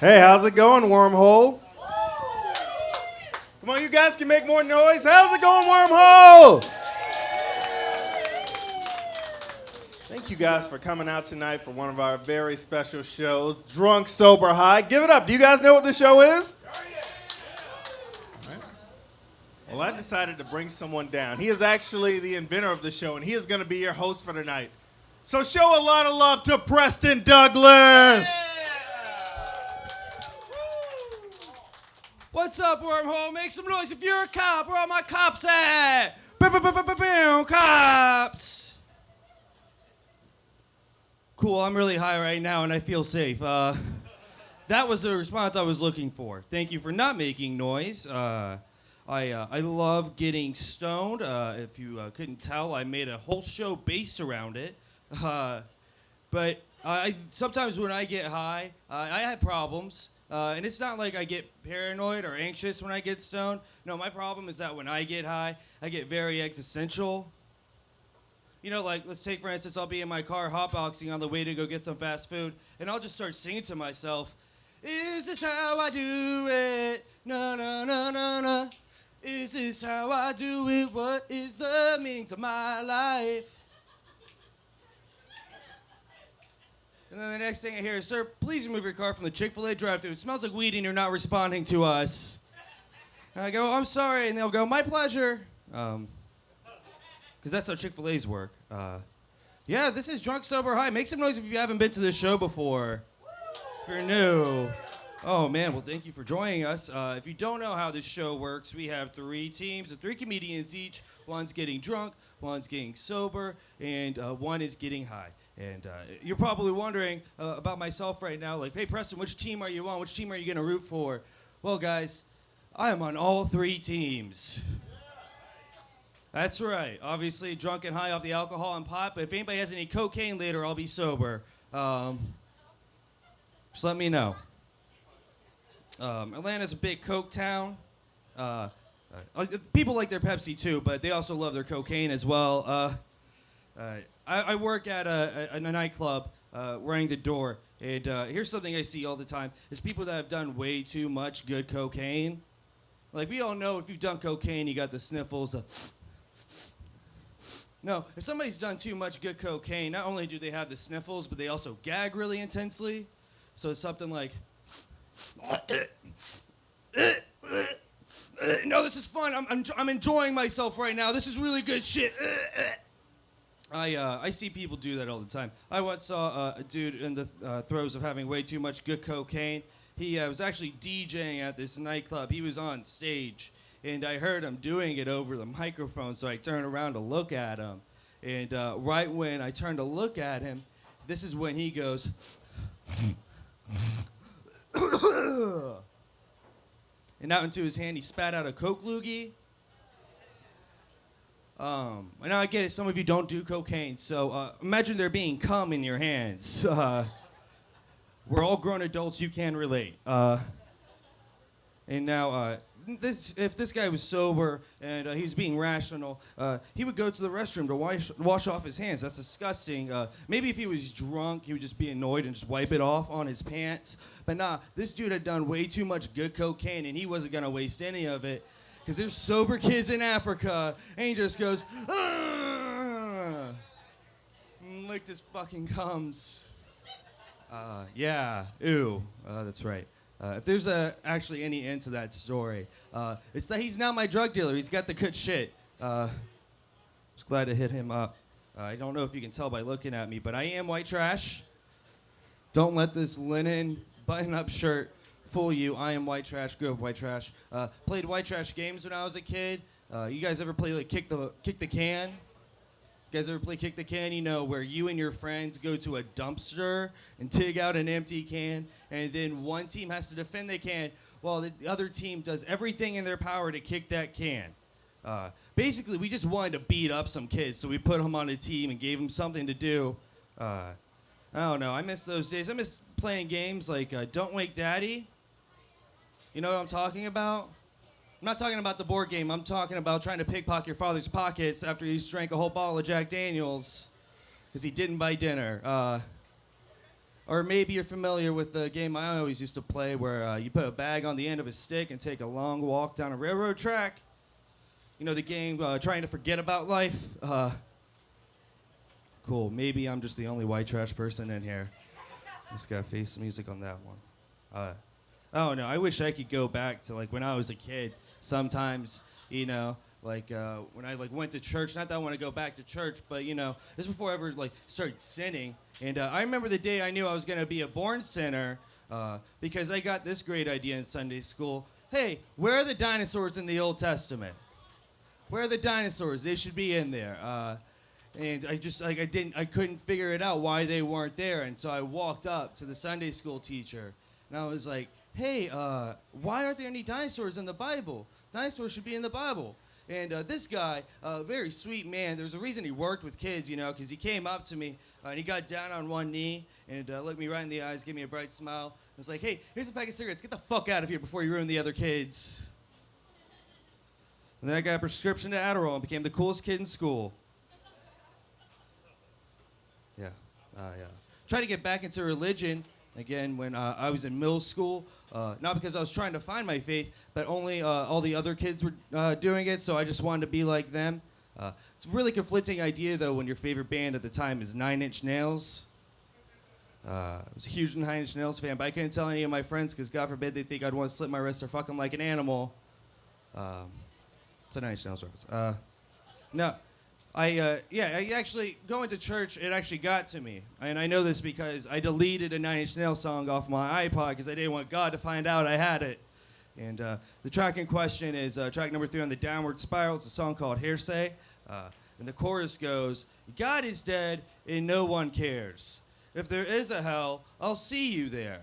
Hey, how's it going, Wormhole? Come on, you guys can make more noise. How's it going, Wormhole? Thank you guys for coming out tonight for one of our very special shows, Drunk, Sober, High. Give it up. Do you guys know what the show is? All right. Well, I decided to bring someone down. He is actually the inventor of the show, and he is going to be your host for tonight. So show a lot of love to Preston Douglas. What's up, Wormhole? Make some noise if you're a cop. Where are my cops at? Cops! Cool, I'm really high right now and I feel safe. That was the response I was looking for. Thank you for not making noise. I love getting stoned. If you couldn't tell, I made a whole show based around it. But sometimes when I get high, I have problems. And it's not like I get paranoid or anxious when I get stoned. No, my problem is that when I get high, I get very existential. You know, like, let's take, for instance, I'll be in my car hotboxing on the way to go get some fast food, and I'll just start singing to myself, is this how I do it? No, no, no, no, no. Is this how I do it? What is the meaning to my life? And then the next thing I hear is, sir, please remove your car from the Chick-fil-A drive-thru. It smells like weed and you're not responding to us. And I go, I'm sorry. And they'll go, my pleasure. Because that's how Chick-fil-A's work. Yeah, this is Drunk, Sober, High. Make some noise if you haven't been to this show before. If you're new. Oh, man, well, thank you for joining us. If you don't know how this show works, we have 3 teams of 3 comedians each. One's getting drunk, one's getting sober, and one is getting high. And you're probably wondering about myself right now, like, hey, Preston, which team are you on? Which team are you going to root for? Well, guys, I am on all 3 teams. That's right. Obviously, drunk and high off the alcohol and pot, but if anybody has any cocaine later, I'll be sober. Just let me know. Atlanta's a big coke town. People like their Pepsi, too, but they also love their cocaine as well. I work at a nightclub running the door, and here's something I see all the time, is people that have done way too much good cocaine. Like, we all know if you've done cocaine, you got the sniffles. No, if somebody's done too much good cocaine, not only do they have the sniffles, but they also gag really intensely. So it's something like, no, this is fun. I'm enjoying myself right now. This is really good shit. I see people do that all the time. I once saw a dude in the throes of having way too much good cocaine. He was actually DJing at this nightclub. He was on stage, and I heard him doing it over the microphone, so I turned around to look at him. And right when I turned to look at him, this is when he goes, and out into his hand, he spat out a Coke loogie. And now I get it, some of you don't do cocaine, so imagine there being cum in your hands. We're all grown adults, you can relate. And now, if this guy was sober and he was being rational, he would go to the restroom to wash off his hands. That's disgusting. Maybe if he was drunk, he would just be annoyed and just wipe it off on his pants. But nah, this dude had done way too much good cocaine, and he wasn't gonna waste any of it. Because there's sober kids in Africa, and he just goes, and licked his fucking gums. Yeah, ew, that's right. If there's actually any end to that story, it's that he's now my drug dealer. He's got the good shit. Just glad to hit him up. I don't know if you can tell by looking at me, but I am white trash. Don't let this linen button-up shirt fool you. I am white trash. Grew up white trash. Played white trash games when I was a kid. You guys ever play like kick the can? You guys ever play kick the can? You know, where you and your friends go to a dumpster and dig out an empty can, and then one team has to defend the can while the other team does everything in their power to kick that can. Basically, we just wanted to beat up some kids, so we put them on a team and gave them something to do. I don't know. I miss those days. I miss playing games like Don't Wake Daddy. You know what I'm talking about? I'm not talking about the board game. I'm talking about trying to pickpocket your father's pockets after he's drank a whole bottle of Jack Daniels because he didn't buy dinner. Or maybe you're familiar with the game I always used to play where you put a bag on the end of a stick and take a long walk down a railroad track. You know the game Trying to Forget About Life? Cool. Maybe I'm just the only white trash person in here. Just got face music on that one. Oh no, I wish I could go back to like when I was a kid. Sometimes, you know, like when I like went to church. Not that I want to go back to church, but you know, this is before I ever like started sinning. And I remember the day I knew I was gonna be a born sinner because I got this great idea in Sunday school. Hey, where are the dinosaurs in the Old Testament? Where are the dinosaurs? They should be in there. And I just like I couldn't figure it out why they weren't there. And so I walked up to the Sunday school teacher and I was like, hey, why aren't there any dinosaurs in the Bible? Dinosaurs should be in the Bible. And this guy, very sweet man, there's a reason he worked with kids, you know, because he came up to me and he got down on one knee and looked me right in the eyes, gave me a bright smile. And was like, hey, here's a pack of cigarettes. Get the fuck out of here before you ruin the other kids. And then I got a prescription to Adderall and became the coolest kid in school. Yeah. Tried to get back into religion again when I was in middle school. Not because I was trying to find my faith, but only all the other kids were doing it, so I just wanted to be like them. It's a really conflicting idea, though, when your favorite band at the time is 9 Inch Nails. I was a huge 9 Inch Nails fan, but I couldn't tell any of my friends because, God forbid, they think I'd want to slit my wrist or fuck them like an animal. It's a 9 Inch Nails reference. No. I actually, going to church, it actually got to me. And I know this because I deleted a 9 Inch Nails song off my iPod because I didn't want God to find out I had it. And the track in question is track number 3 on the Downward Spiral. It's a song called Hearsay. And the chorus goes, God is dead and no one cares. If there is a hell, I'll see you there.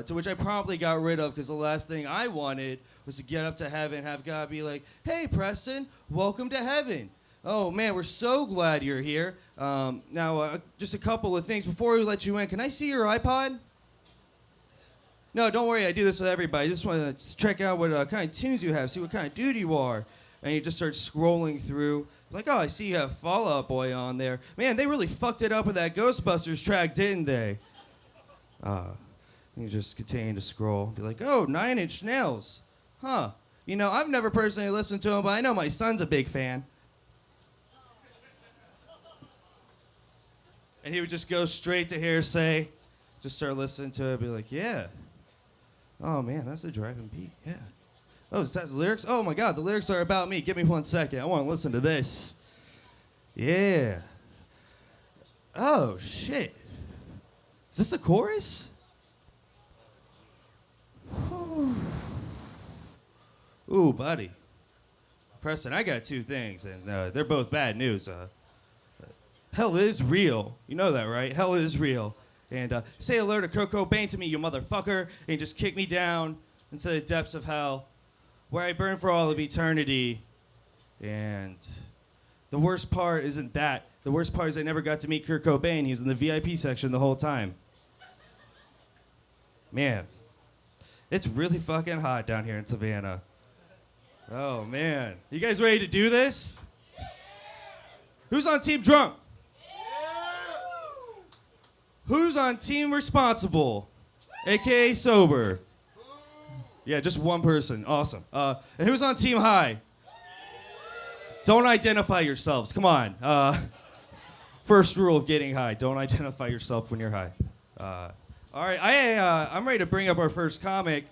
To which I promptly got rid of because the last thing I wanted was to get up to heaven and have God be like, hey, Preston, welcome to heaven. Oh, man, we're so glad you're here. Now, just a couple of things. Before we let you in, can I see your iPod? No, don't worry. I do this with everybody. I just want to check out what kind of tunes you have, see what kind of dude you are. And you just start scrolling through. Like, oh, I see you have Fall Out Boy on there. Man, they really fucked it up with that Ghostbusters track, didn't they? You just continue to scroll. Be like, oh, 9 Inch Nails. Huh. You know, I've never personally listened to him, but I know my son's a big fan. And he would just go straight to Hearsay, just start listening to it, be like, yeah. Oh, man, that's a driving beat, yeah. Oh, is that the lyrics? Oh, my God, the lyrics are about me. Give me 1 second. I want to listen to this. Yeah. Oh, shit. Is this a chorus? Ooh, buddy. Preston, I got 2 things, and they're both bad news. Hell is real. You know that, right? Hell is real. And say hello to Kurt Cobain to me, you motherfucker, and just kick me down into the depths of hell, where I burn for all of eternity. And the worst part isn't that. The worst part is I never got to meet Kurt Cobain. He was in the VIP section the whole time. Man, it's really fucking hot down here in Savannah. Oh, man. You guys ready to do this? Who's on Team Drunk? Who's on Team Responsible? AKA Sober. Yeah, just one person. Awesome. And who's on Team High? Don't identify yourselves. Come on. First rule of getting high. Don't identify yourself when you're high. All right. I'm ready to bring up our first comic.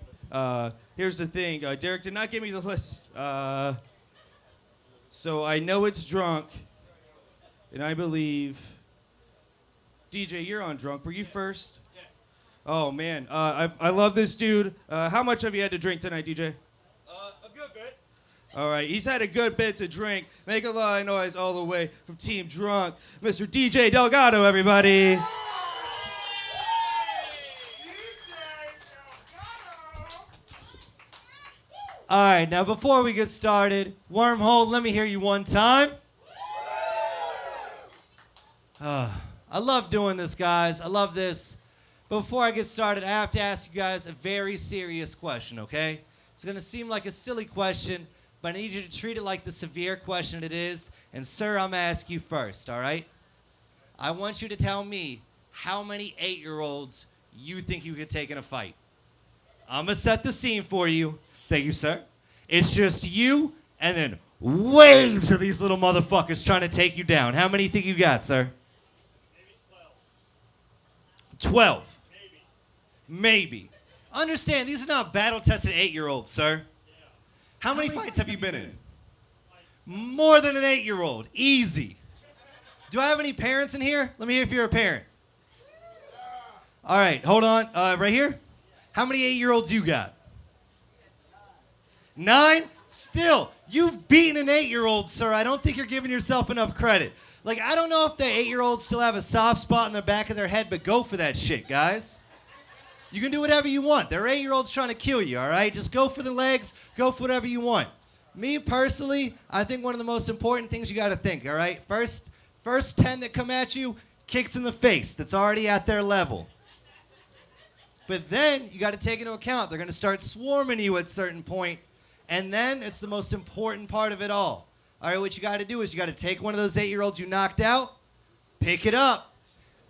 Here's the thing. Derek did not give me the list. So I know it's Drunk. And I believe... DJ, you're on Drunk. Were you first? Yeah. Oh, man. I love this dude. How much have you had to drink tonight, DJ? A good bit. All right. He's had a good bit to drink. Make a lot of noise all the way from Team Drunk. Mr. DJ Delgado, everybody. DJ Delgado. All right, now before we get started, Wormhole, let me hear you one time. I love doing this, guys. I love this. But before I get started, I have to ask you guys a very serious question, okay? It's going to seem like a silly question, but I need you to treat it like the severe question it is. And, sir, I'm going to ask you first, all right? I want you to tell me how many 8-year-olds you think you could take in a fight? I'm going to set the scene for you. Thank you, sir. It's just you and then waves of these little motherfuckers trying to take you down. How many think you got, sir? Maybe 12. 12. Maybe. Understand, these are not battle-tested 8-year-olds, sir. How many fights have you been in? More than an 8-year-old. Easy. Do I have any parents in here? Let me hear if you're a parent. All right, hold on. Right here? How many 8-year-olds you got? 9? Still, you've beaten an 8-year-old, sir. I don't think you're giving yourself enough credit. Like, I don't know if the 8-year-olds still have a soft spot in the back of their head, but go for that shit, guys. You can do whatever you want. They're 8-year-olds trying to kill you, all right? Just go for the legs. Go for whatever you want. Me, personally, I think one of the most important things you got to think, all right? First 10 that come at you, kicks in the face. That's already at their level. But then you got to take into account they're going to start swarming you at a certain point, and then it's the most important part of it all. All right, what you got to do is you got to take one of those 8-year-olds you knocked out, pick it up,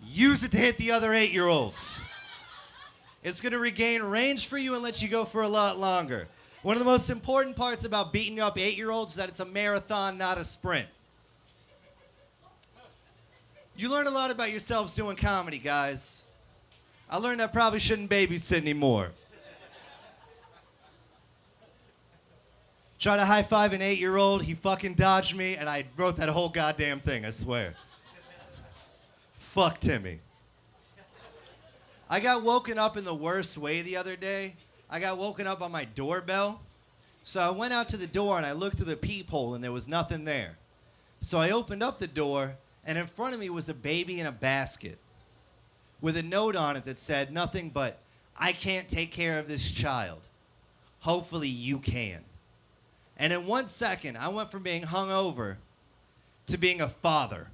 use it to hit the other 8-year-olds. It's going to regain range for you and let you go for a lot longer. One of the most important parts about beating up 8-year-olds is that it's a marathon, not a sprint. You learn a lot about yourselves doing comedy, guys. I learned I probably shouldn't babysit anymore. Try to high-five an 8-year-old, he fucking dodged me, and I wrote that whole goddamn thing, I swear. Fuck Timmy. I got woken up in the worst way the other day. I got woken up on my doorbell. So I went out to the door and I looked through the peephole and there was nothing there. So I opened up the door and in front of me was a baby in a basket with a note on it that said nothing but, "I can't take care of this child. Hopefully you can." And in 1 second, I went from being hungover to being a father.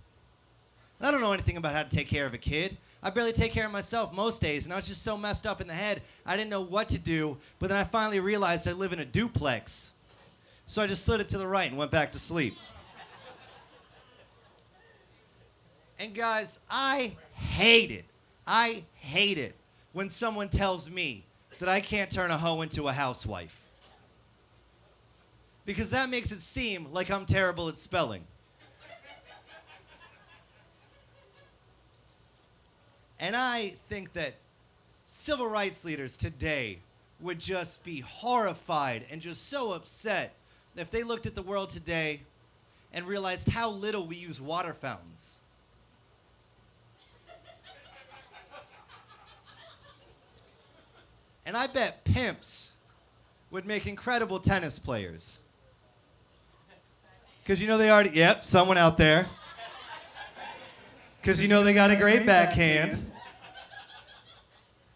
And I don't know anything about how to take care of a kid. I barely take care of myself most days, and I was just so messed up in the head, I didn't know what to do, but then I finally realized I live in a duplex. So I just slid it to the right and went back to sleep. And guys, I hate it when someone tells me that I can't turn a hoe into a housewife. Because that makes it seem like I'm terrible at spelling. And I think that civil rights leaders today would just be horrified and just so upset if they looked at the world today and realized how little we use water fountains. And I bet pimps would make incredible tennis players. Because you know they already, yep, someone out there. Because you know they got a great backhand.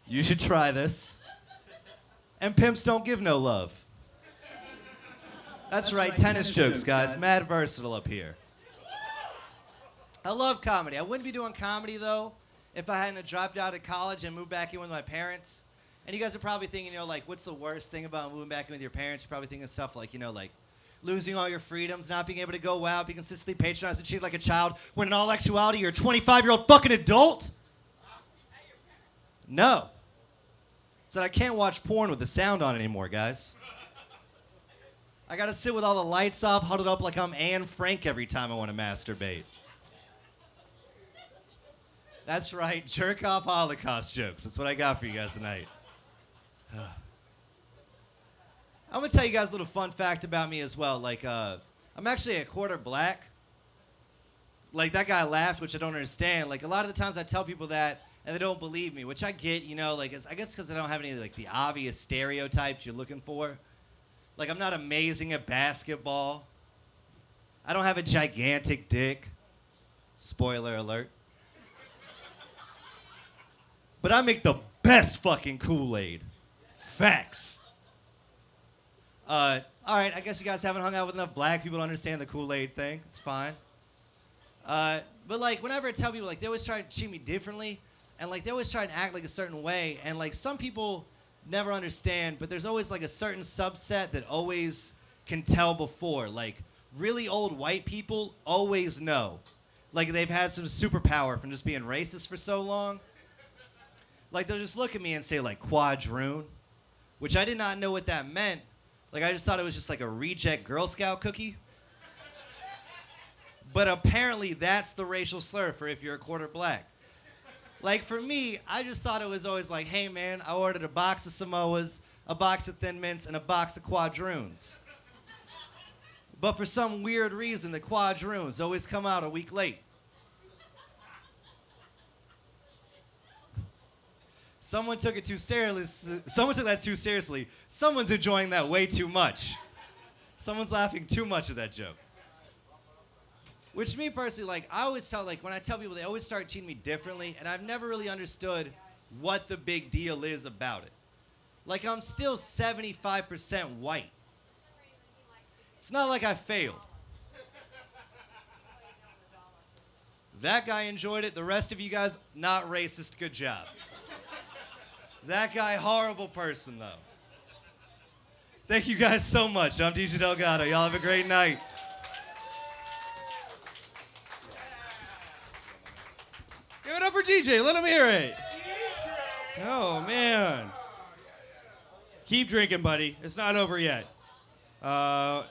You should try this. And pimps don't give no love. That's right, tennis jokes, guys. Mad versatile up here. I love comedy. I wouldn't be doing comedy, though, if I hadn't dropped out of college and moved back in with my parents. And you guys are probably thinking, like, what's the worst thing about moving back in with your parents? You're probably thinking stuff like, like, losing all your freedoms, not being able to go out, being consistently patronized and treated like a child, when in all actuality you're a 25-year-old fucking adult? No. It's that I can't watch porn with the sound on anymore, guys. I gotta sit with all the lights off, huddled up like I'm Anne Frank every time I want to masturbate. That's right, jerk off Holocaust jokes. That's what I got for you guys tonight. I'm gonna tell you guys a little fun fact about me as well. Like, I'm actually a quarter black. Like, that guy laughed, which I don't understand. Like, a lot of the times I tell people that, and they don't believe me, which I get, like, I guess because I don't have any, like, the obvious stereotypes you're looking for. Like, I'm not amazing at basketball. I don't have a gigantic dick. Spoiler alert. But I make the best fucking Kool-Aid. Facts. All right, I guess you guys haven't hung out with enough black people to understand the Kool-Aid thing. It's fine. But, like, whenever I tell people, like, they always try to treat me differently, and, like, they always try and act like a certain way, and, like, some people never understand, but there's always, like, a certain subset that always can tell before. Like, really old white people always know. Like, they've had some superpower from just being racist for so long. Like, they'll just look at me and say, like, quadroon, which I did not know what that meant. Like, I just thought it was just like a reject Girl Scout cookie. But apparently that's the racial slur for if you're a quarter black. Like, for me, I just thought it was always like, hey, man, I ordered a box of Samoas, a box of Thin Mints, and a box of quadroons. But for some weird reason, the quadroons always come out a week late. Someone took it too seriously. Someone took that too seriously. Someone's enjoying that way too much. Someone's laughing too much at that joke. Which me personally, like, I always tell, like, when I tell people, they always start treating me differently, and I've never really understood what the big deal is about it. Like, I'm still 75% white. It's not like I failed. That guy enjoyed it. The rest of you guys, not racist. Good job. That guy, horrible person, though. Thank you guys so much. I'm DJ Delgado. Y'all have a great night. Give it up for DJ. Let him hear it. Oh, man. Keep drinking, buddy. It's not over yet. I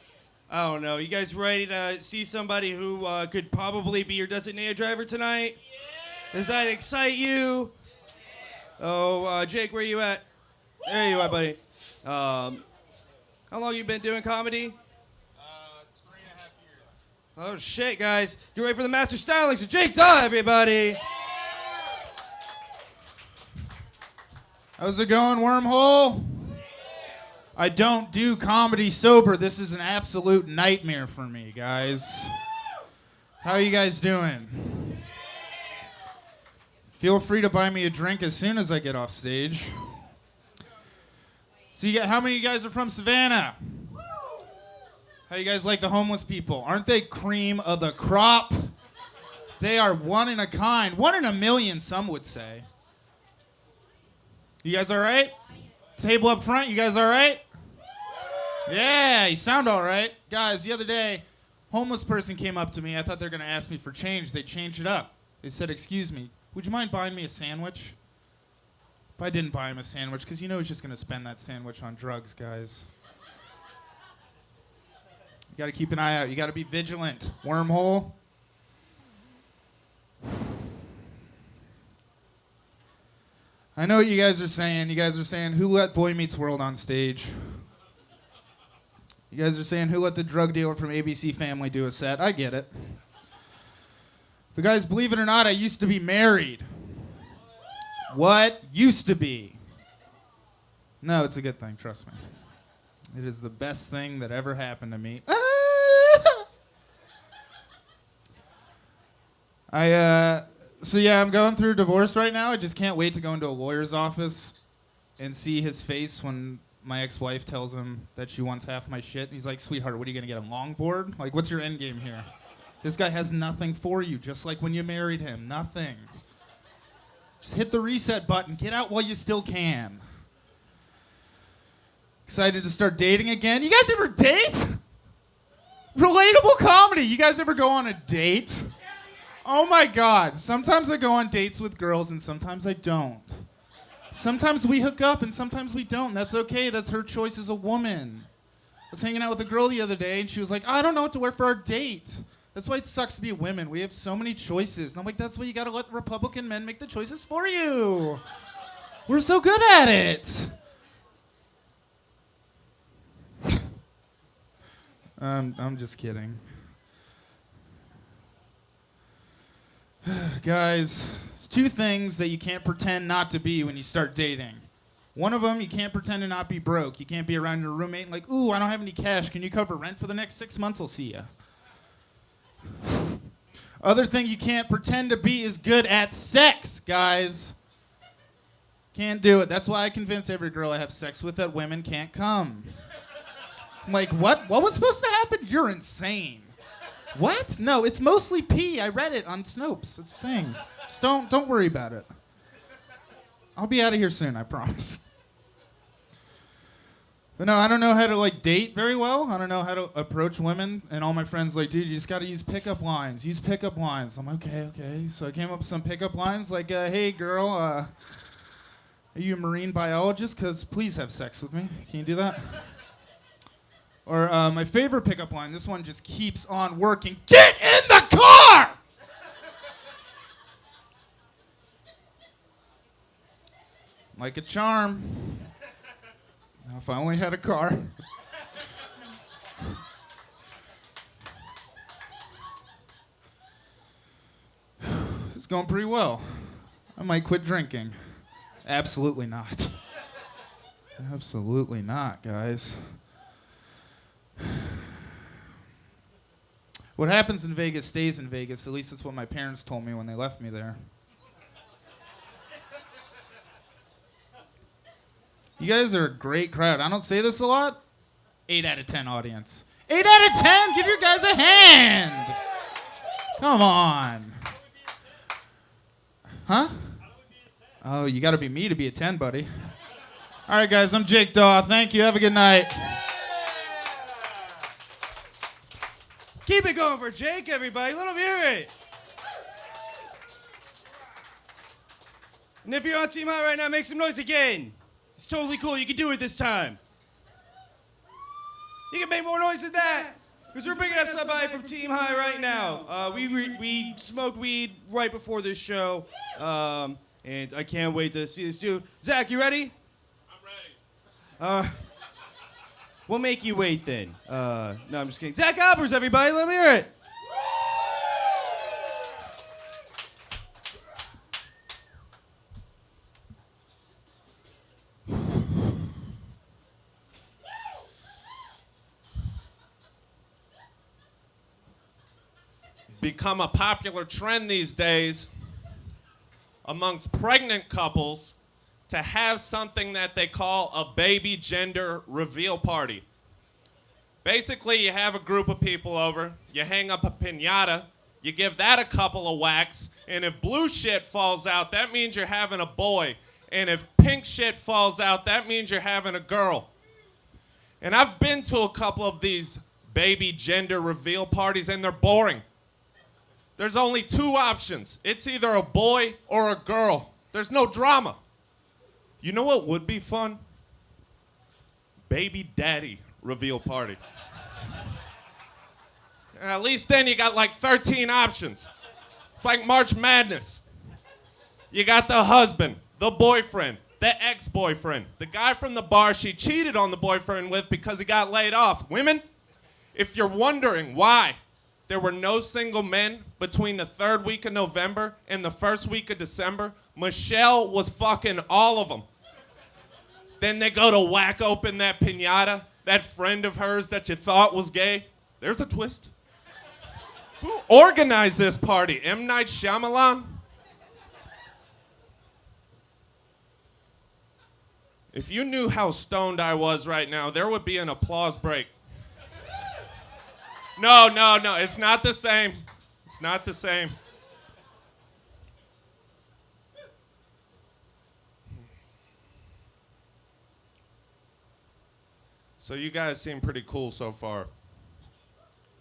don't know. You guys ready to see somebody who could probably be your designated driver tonight? Yeah. Does that excite you? Yeah. Oh, Jake, where you at? There you are, buddy. How long you been doing comedy? 3.5 years. Oh, shit, guys. Get ready for the Master Styling. So Jake Daw, everybody. Yeah. How's it going, Wormhole? I don't do comedy sober. This is an absolute nightmare for me, guys. How are you guys doing? Feel free to buy me a drink as soon as I get off stage. So how many of you guys are from Savannah? How you guys like the homeless people? Aren't they cream of the crop? They are one in a kind. 1 in a million, some would say. You guys all right? Table up front, you guys all right? Yeah, you sound all right. Guys, the other day, homeless person came up to me. I thought they were going to ask me for change. They changed it up. They said, excuse me, would you mind buying me a sandwich? But I didn't buy him a sandwich because you know he's just going to spend that sandwich on drugs, guys. You got to keep an eye out. You got to be vigilant. Wormhole. I know what you guys are saying. You guys are saying, who let Boy Meets World on stage? You guys are saying, who let the drug dealer from ABC Family do a set? I get it. But guys, believe it or not, I used to be married. What? Used to be. No, it's a good thing, trust me. It is the best thing that ever happened to me. So yeah, I'm going through a divorce right now. I just can't wait to go into a lawyer's office and see his face when my ex-wife tells him that she wants half my shit. He's like, sweetheart, what are you gonna get, a longboard? Like, what's your end game here? This guy has nothing for you, just like when you married him. Nothing. Just hit the reset button. Get out while you still can. Excited to start dating again. You guys ever date? Relatable comedy. You guys ever go on a date? Oh my God. Sometimes I go on dates with girls and sometimes I don't. Sometimes we hook up and sometimes we don't. That's okay. That's her choice as a woman. I was hanging out with a girl the other day and she was like, I don't know what to wear for our date. That's why it sucks to be women. We have so many choices. And I'm like, that's why you gotta let Republican men make the choices for you. We're so good at it. I'm just kidding. Guys, there's 2 things that you can't pretend not to be when you start dating. One of them, you can't pretend to not be broke. You can't be around your roommate and like, ooh, I don't have any cash. Can you cover rent for the next 6 months? I'll see ya. Other thing you can't pretend to be is good at sex, guys. Can't do it. That's why I convince every girl I have sex with that women can't come. I'm like, what? What was supposed to happen? You're insane. What? No, it's mostly pee. I read it on Snopes. It's a thing. Just don't worry about it. I'll be out of here soon, I promise. But no, I don't know how to like date very well. I don't know how to approach women. And all my friends like, dude, you just got to use pickup lines. Use pickup lines. I'm okay. So I came up with some pickup lines like, hey girl, Are you a marine biologist? Because please have sex with me. Can you do that? Or my favorite pickup line, this one just keeps on working. Get in the car! Like a charm. Now, if I only had a car. It's going pretty well. I might quit drinking. Absolutely not. Absolutely not, guys. What happens in Vegas stays in Vegas. At least that's what my parents told me when they left me there. You guys are a great crowd. I don't say this a lot. 8 out of 10 audience. 8 out of 10? Give your guys a hand. Come on. Huh? Oh, you got to be me to be a 10, buddy. All right, guys, I'm Jake Daw. Thank you. Have a good night. Keep it going for Jake, everybody. Let him hear it. And if you're on Team High right now, make some noise again. It's totally cool. You can do it this time. You can make more noise than that. Because we're bringing up somebody from Team High right now. We smoked weed right before this show. And I can't wait to see this dude. Zach, you ready? I'm ready. We'll make you wait then. No, I'm just kidding. Zach Albers, everybody. Let me hear it. Become a popular trend these days amongst pregnant couples to have something that they call a baby gender reveal party. Basically, you have a group of people over, you hang up a piñata, you give that a couple of whacks, and if blue shit falls out, that means you're having a boy. And if pink shit falls out, that means you're having a girl. And I've been to a couple of these baby gender reveal parties, and they're boring. There's only 2 options. It's either a boy or a girl. There's no drama. You know what would be fun? Baby daddy reveal party. And at least then you got like 13 options. It's like March Madness. You got the husband, the boyfriend, the ex-boyfriend, the guy from the bar she cheated on the boyfriend with because he got laid off. Women, if you're wondering why there were no single men between the 3rd week of November and the 1st week of December, Michelle was fucking all of them. Then they go to whack open that piñata, that friend of hers that you thought was gay. There's a twist. Who organized this party? M. Night Shyamalan? If you knew how stoned I was right now, there would be an applause break. No, it's not the same. It's not the same. So you guys seem pretty cool so far.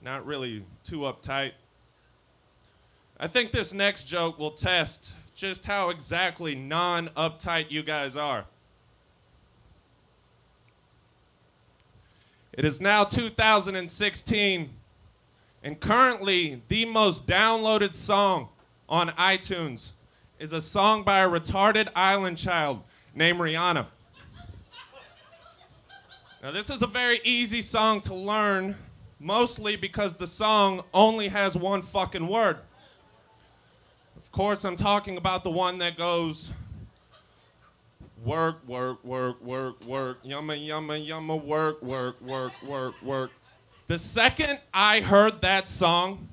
Not really too uptight. I think this next joke will test just how exactly non-uptight you guys are. It is now 2016, and currently the most downloaded song on iTunes is a song by a retarded island child named Rihanna. Now, this is a very easy song to learn, mostly because the song only has one fucking word. Of course, I'm talking about the one that goes, work, work, work, work, work, yumma, yumma, yumma, work, work, work, work, work. The second I heard that song,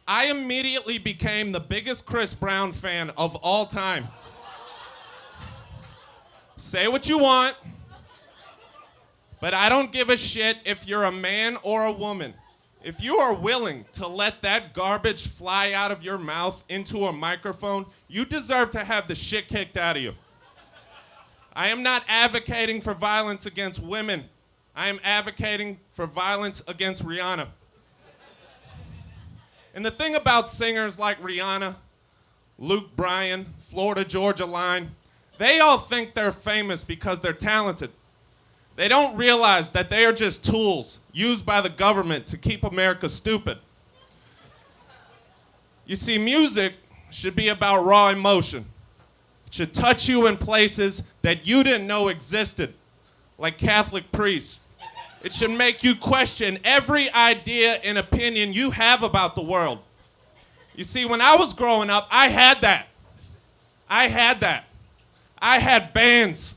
I immediately became the biggest Chris Brown fan of all time. Say what you want, but I don't give a shit if you're a man or a woman. If you are willing to let that garbage fly out of your mouth into a microphone, you deserve to have the shit kicked out of you. I am not advocating for violence against women. I am advocating for violence against Rihanna. And the thing about singers like Rihanna, Luke Bryan, Florida Georgia Line, They all think they're famous because they're talented. They don't realize that they are just tools used by the government to keep America stupid. You see, music should be about raw emotion. It should touch you in places that you didn't know existed, like Catholic priests. It should make you question every idea and opinion you have about the world. You see, when I was growing up, I had that. I had bands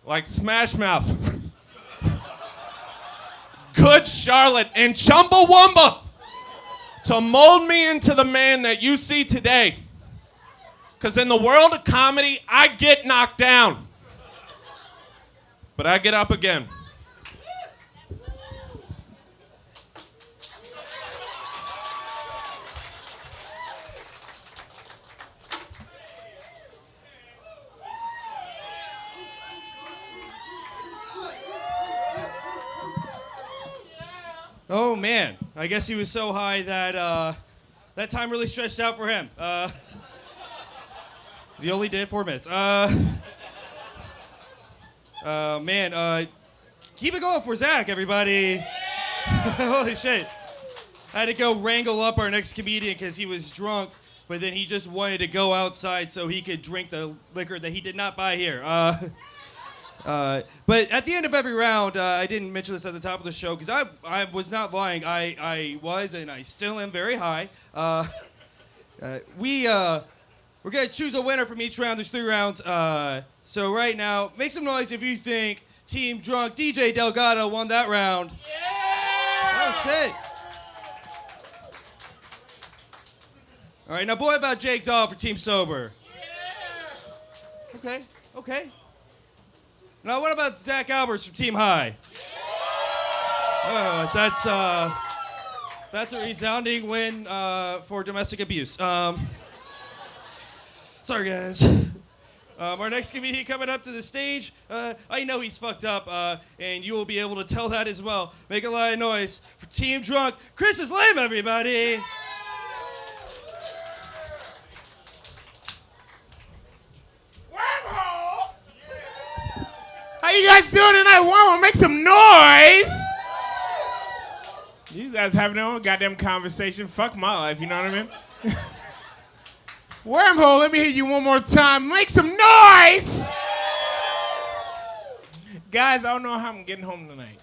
like Smash Mouth, Good Charlotte, and Chumbawamba to mold me into the man that you see today. Because in the world of comedy, I get knocked down, but I get up again. Oh man, I guess he was so high that that time really stretched out for him. He only did 4 minutes. Man, keep it going for Zach, everybody. Holy shit. I had to go wrangle up our next comedian because he was drunk, but then he just wanted to go outside so he could drink the liquor that he did not buy here. But at the end of every round, I didn't mention this at the top of the show because I was not lying. I was and I still am very high. We're going to choose a winner from each round. There's 3 rounds. So right now, make some noise if you think Team Drunk DJ Delgado won that round. Yeah! Oh, shit. All right, now boy about Jake Dahl for Team Sober. Yeah! Okay. Now what about Zach Alberts from Team High? Oh, that's a resounding win for domestic abuse. Sorry, guys. Our next comedian coming up to the stage, I know he's fucked up, and you will be able to tell that as well. Make a lot of noise for Team Drunk. Chris is lame, everybody. Wormhole! How you guys doing tonight? Wormhole, make some noise! You guys having your own goddamn conversation. Fuck my life, you know what I mean? Wormhole, let me hear you one more time. Make some noise! Guys, I don't know how I'm getting home tonight.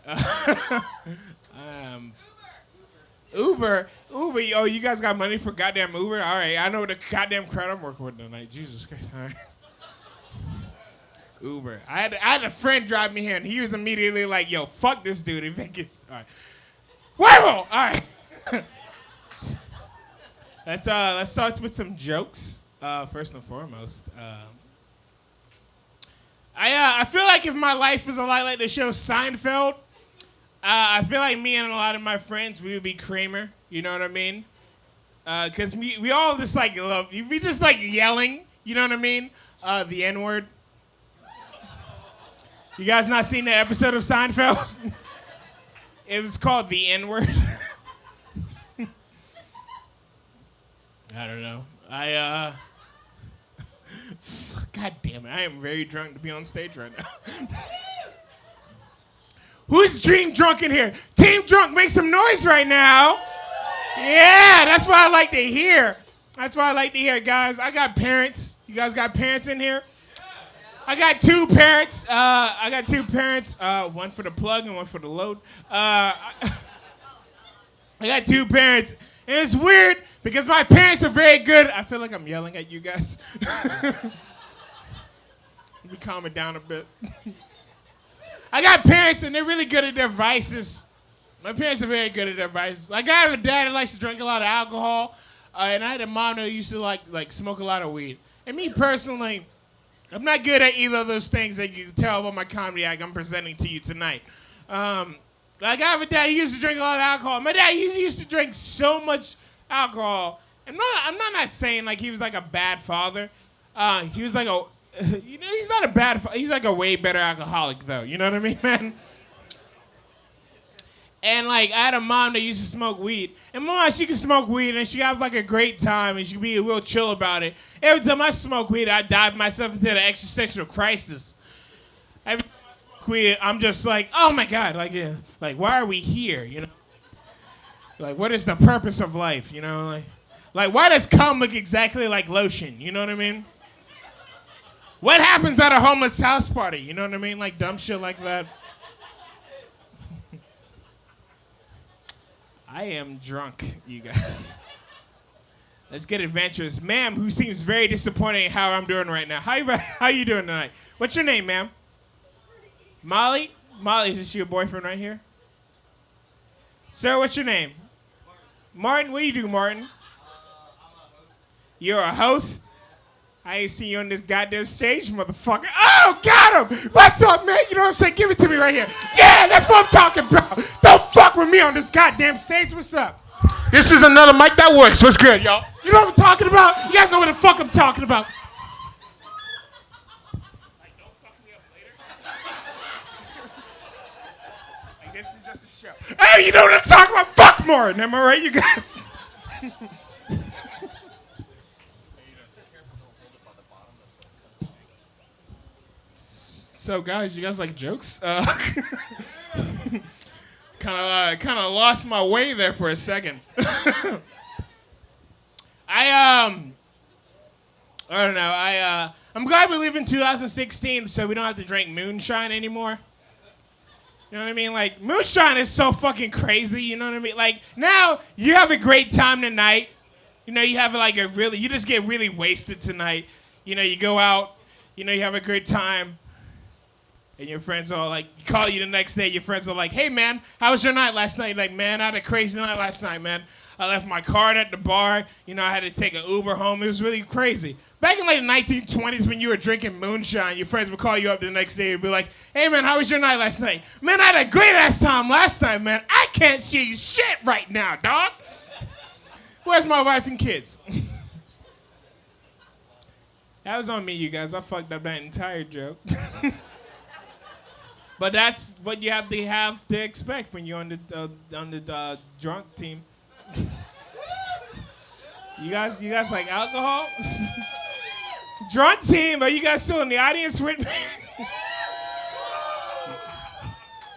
Uber. Oh, you guys got money for goddamn Uber? All right, I know the goddamn crowd I'm working with tonight. Jesus Christ. All right. Uber. I had a friend drive me here, and he was immediately like, yo, fuck this dude. If it gets, all right. Wormhole! All right. Let's start with some jokes. First and foremost, I feel like if my life was a lot like the show Seinfeld, I feel like me and a lot of my friends, we would be Kramer. You know what I mean? Because we all just like love. We just like yelling. You know what I mean? The N-word. You guys not seen that episode of Seinfeld? It was called The N-word. I don't know. God damn it. I am very drunk to be on stage right now. Who's Team Drunk in here? Team Drunk, make some noise right now. Yeah, that's what I like to hear. That's what I like to hear, guys. I got parents. You guys got parents in here? I got 2 parents. One for the plug and one for the load. I got 2 parents. And it's weird because my parents are very good. I feel like I'm yelling at you guys. Let me calm it down a bit. I got parents and they're really good at their vices. My parents are very good at their vices. Like I have a dad that likes to drink a lot of alcohol, and I had a mom that used to like smoke a lot of weed. And me personally, I'm not good at either of those things that you can tell about my comedy act I'm presenting to you tonight. Like I have a dad who used to drink a lot of alcohol. My dad used to drink so much alcohol. I'm not saying like he was like a bad father. He was like he's not a bad father. He's like a way better alcoholic though. You know what I mean, man? And like I had a mom that used to smoke weed. And mom, she could smoke weed and she have like a great time and she could be real chill about it. Every time I smoke weed, I dive myself into an existential crisis. Every time I smoke weed, I'm just like, oh my God, like, yeah, like why are we here? You know? Like what is the purpose of life? You know, like why does cum look exactly like lotion? You know what I mean? What happens at a homeless house party? You know what I mean? Like dumb shit like that. I am drunk, you guys. Let's get adventurous. Ma'am, who seems very disappointed in how I'm doing right now. How you doing tonight? What's your name, ma'am? Molly? Molly, is this your boyfriend right here? Sir, what's your name? Martin, what do you do, Martin? You're a host? I ain't seen you on this goddamn stage, motherfucker. Oh, got him! What's up, man? You know what I'm saying? Give it to me right here. Yeah, that's what I'm talking about. Don't fuck with me on this goddamn stage. What's up? This is another mic that works. What's good, y'all? You know what I'm talking about? You guys know what the fuck I'm talking about. Like, don't fuck me up later. Like, this is just a show. Hey, you know what I'm talking about? Fuck Martin. Am I right, you guys? So guys, you guys like jokes? Kind of lost my way there for a second. I don't know. I'm glad we live in 2016, so we don't have to drink moonshine anymore. You know what I mean? Like moonshine is so fucking crazy. You know what I mean? Like now you have a great time tonight. You know, you have like you just get really wasted tonight. You know, you go out. You know, you have a great time. And your friends all like, call you the next day, your friends are like, hey man, how was your night last night? You're like, man, I had a crazy night last night, man. I left my card at the bar, you know, I had to take an Uber home. It was really crazy. Back in like the 1920s when you were drinking moonshine, your friends would call you up the next day and be like, hey man, how was your night last night? Man, I had a great ass time last night, man. I can't see shit right now, dog. Where's my wife and kids? That was on me, you guys. I fucked up that entire joke. But that's what you have to expect when you're on the drunk team. You guys like alcohol? Drunk team, are you guys still in the audience with me?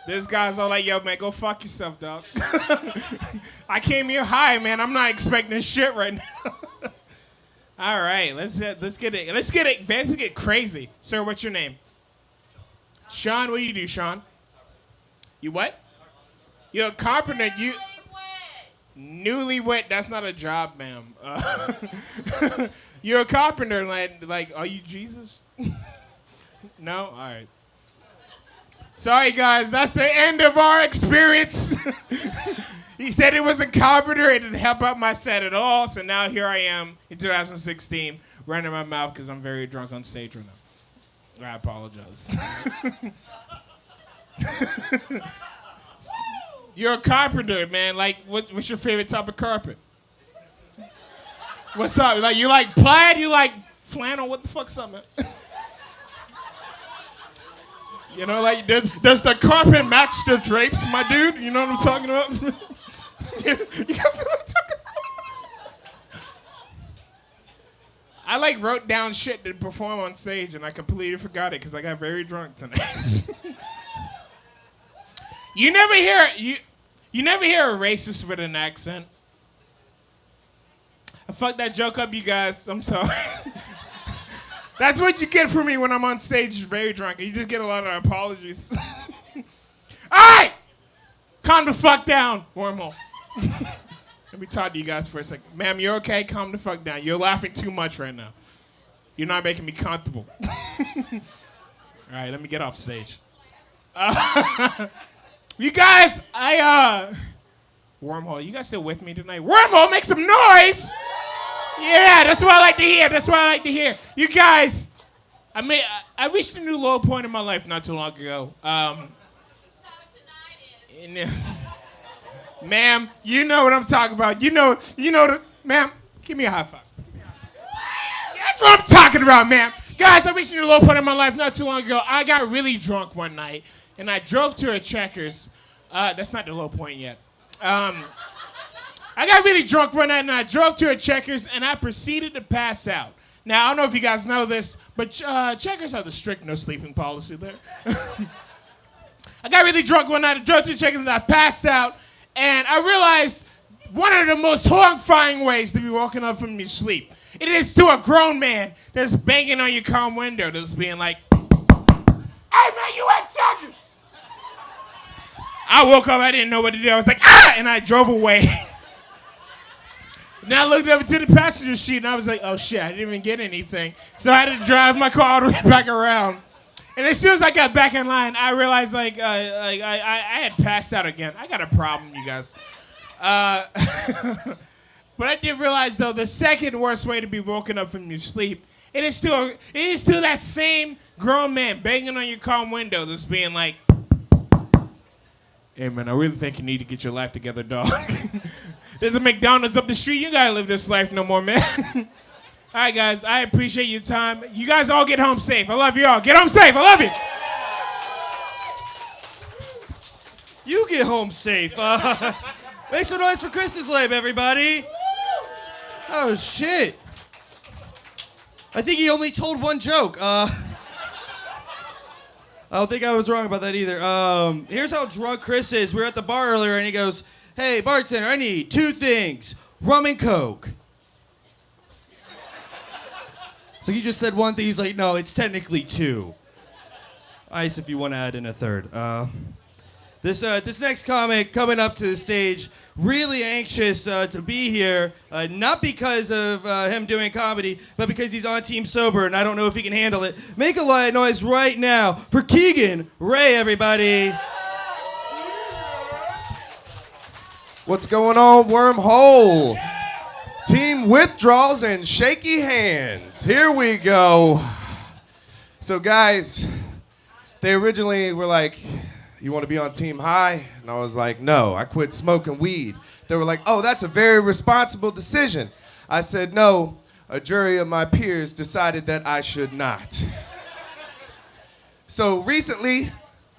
This guy's all like, yo, man, go fuck yourself, dog. I came here high, man. I'm not expecting shit right now. All right, let's get crazy. Sir, what's your name? Sean, what do you do, Sean? You what? You're a carpenter. You newlywed. That's not a job, ma'am. You're a carpenter. Like, are you Jesus? No? All right. Sorry, guys. That's the end of our experience. He said it was a carpenter. It didn't help out my set at all. So now here I am in 2016, running my mouth because I'm very drunk on stage right now. I apologize. You're a carpenter, man. Like, what's your favorite type of carpet? What's up? Like, you like plaid? You like flannel? What the fuck's up, man? You know, like, does the carpet match the drapes, my dude? You know what I'm talking about? You guys know what I'm talking about? I like wrote down shit to perform on stage and I completely forgot it because I got very drunk tonight. You never hear a racist with an accent. I fucked that joke up, you guys. I'm sorry. That's what you get from me when I'm on stage very drunk. You just get a lot of apologies. All right! Calm the fuck down, Wormhole. Let me talk to you guys for a second. Ma'am, you're okay? Calm the fuck down. You're laughing too much right now. You're not making me comfortable. All right, let me get off stage. You guys, Wormhole, you guys still with me tonight? Wormhole, make some noise! Yeah, that's what I like to hear. That's what I like to hear. You guys, I reached a new low point in my life not too long ago. Ma'am, you know what I'm talking about. You know, ma'am, give me a high five. That's what I'm talking about, ma'am. Guys, I reached a low point in my life not too long ago. I got really drunk one night, and I drove to a Checkers That's not the low point yet. I got really drunk one night and I drove to a Checkers and I proceeded to pass out. Now, I don't know if you guys know this, but Checkers have the strict no sleeping policy there. I got really drunk one night, I drove to Checkers and I passed out, and I realized one of the most horrifying ways to be woken up from your sleep. It is to a grown man that's banging on your car window that's being like, "Hey man, you at Checkers?" I woke up, I didn't know what to do. I was like, "Ah!" And I drove away. Then I looked over to the passenger seat and I was like, oh shit, I didn't even get anything. So I had to drive my car all the way back around. And as soon as I got back in line, I realized I had passed out again. I got a problem, you guys. But I did realize though, the second worst way to be woken up from your sleep, it is still that same grown man banging on your car window that's being like, "Hey man, I really think you need to get your life together, dog. There's a McDonald's up the street. You gotta live this life no more, man." All right, guys, I appreciate your time. You guys all get home safe. I love you all. Get home safe. I love you. You get home safe. Make some noise for Chris's Lab, everybody. Oh, shit. I think he only told one joke. I don't think I was wrong about that either. Here's how drunk Chris is. We were at the bar earlier, and he goes, "Hey, bartender, I need 2 things. Rum and Coke." So he just said one thing. He's like, "No, it's technically 2. Ice if you want to add in a third." This next comic coming up to the stage, really anxious to be here, not because of him doing comedy, but because he's on Team Sober, and I don't know if he can handle it. Make a lot of noise right now for Keegan Ray, everybody. What's going on, Wormhole? Team withdrawals and shaky hands. Here we go. So guys, they originally were like, "You want to be on Team High?" And I was like, "No, I quit smoking weed." They were like, "Oh, that's a very responsible decision." I said, "No, a jury of my peers decided that I should not." So recently,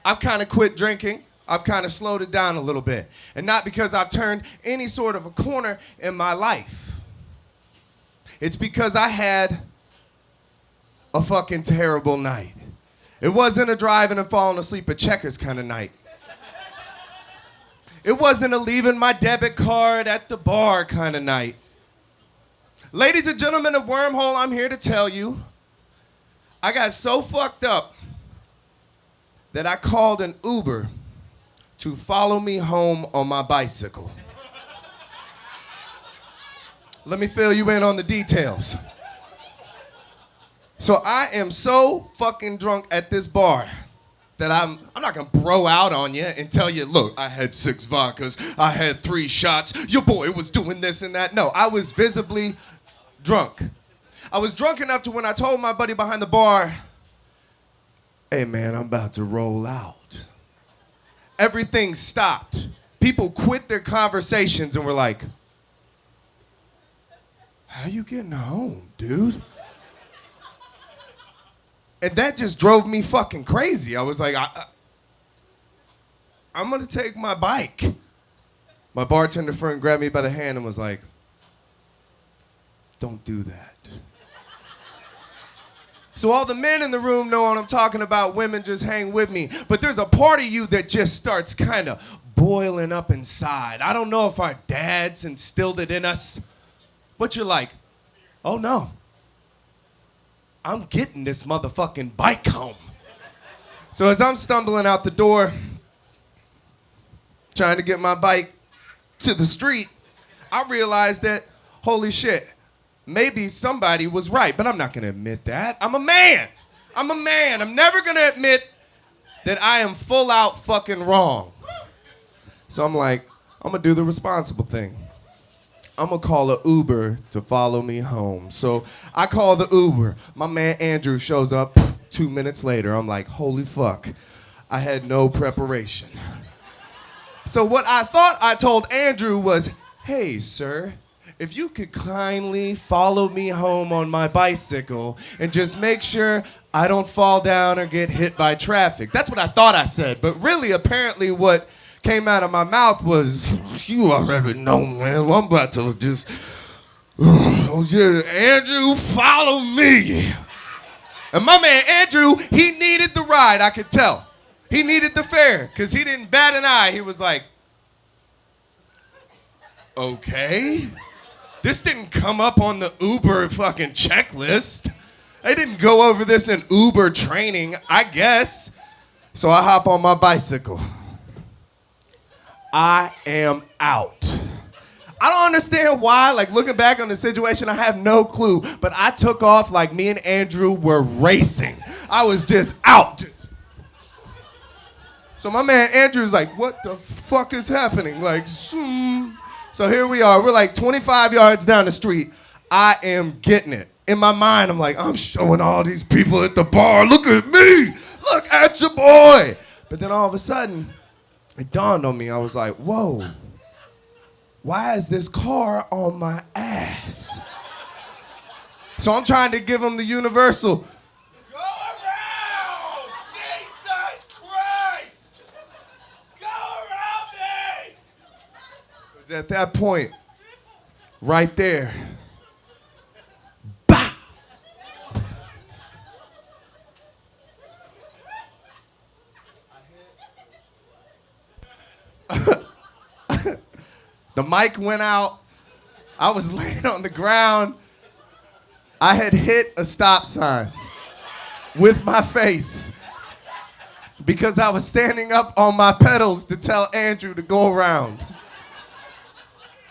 I've kind of quit drinking. I've kind of slowed it down a little bit. And not because I've turned any sort of a corner in my life. It's because I had a fucking terrible night. It wasn't a driving and falling asleep at Checkers kind of night. It wasn't a leaving my debit card at the bar kind of night. Ladies and gentlemen of Wormhole, I'm here to tell you, I got so fucked up that I called an Uber to follow me home on my bicycle. Let me fill you in on the details. So I am so fucking drunk at this bar that I'm not gonna bro out on you and tell you, look, I had 6 vodkas, I had 3 shots, your boy was doing this and that. No, I was visibly drunk. I was drunk enough to when I told my buddy behind the bar, "Hey man, I'm about to roll out." Everything stopped. People quit their conversations and were like, "How you getting home, dude?" And that just drove me fucking crazy. I was like, I'm gonna take my bike. My bartender friend grabbed me by the hand and was like, "Don't do that." So all the men in the room know what I'm talking about. Women, just hang with me. But there's a part of you that just starts kind of boiling up inside. I don't know if our dads instilled it in us, but you're like, "Oh no, I'm getting this motherfucking bike home." So as I'm stumbling out the door, trying to get my bike to the street, I realized that, holy shit, maybe somebody was right, but I'm not gonna admit that. I'm a man. I'm a man. I'm never gonna admit that I am full out fucking wrong. So I'm like, I'm gonna do the responsible thing. I'm gonna call an Uber to follow me home. So I call the Uber. My man Andrew shows up 2 minutes later. I'm like, holy fuck, I had no preparation. So what I thought I told Andrew was, "Hey, sir, if you could kindly follow me home on my bicycle and just make sure I don't fall down or get hit by traffic." That's what I thought I said, but really apparently what came out of my mouth was, you already know, man. I'm about to just, oh yeah, Andrew, follow me. And my man Andrew, he needed the ride, I could tell. He needed the fare, because he didn't bat an eye. He was like, okay. This didn't come up on the Uber fucking checklist. They didn't go over this in Uber training, I guess. So I hop on my bicycle. I am out. I don't understand why, like looking back on the situation, I have no clue, but I took off like me and Andrew were racing. I was just out. So my man Andrew's like, what the fuck is happening? Like, zoom. So here we are, we're like 25 yards down the street. I am getting it. In my mind, I'm like, I'm showing all these people at the bar, look at me, look at your boy. But then all of a sudden, it dawned on me, I was like, whoa, why is this car on my ass? So I'm trying to give him the universal, go around, Jesus Christ, go around me. Because at that point, right there, bah! The mic went out. I was laying on the ground. I had hit a stop sign with my face because I was standing up on my pedals to tell Andrew to go around.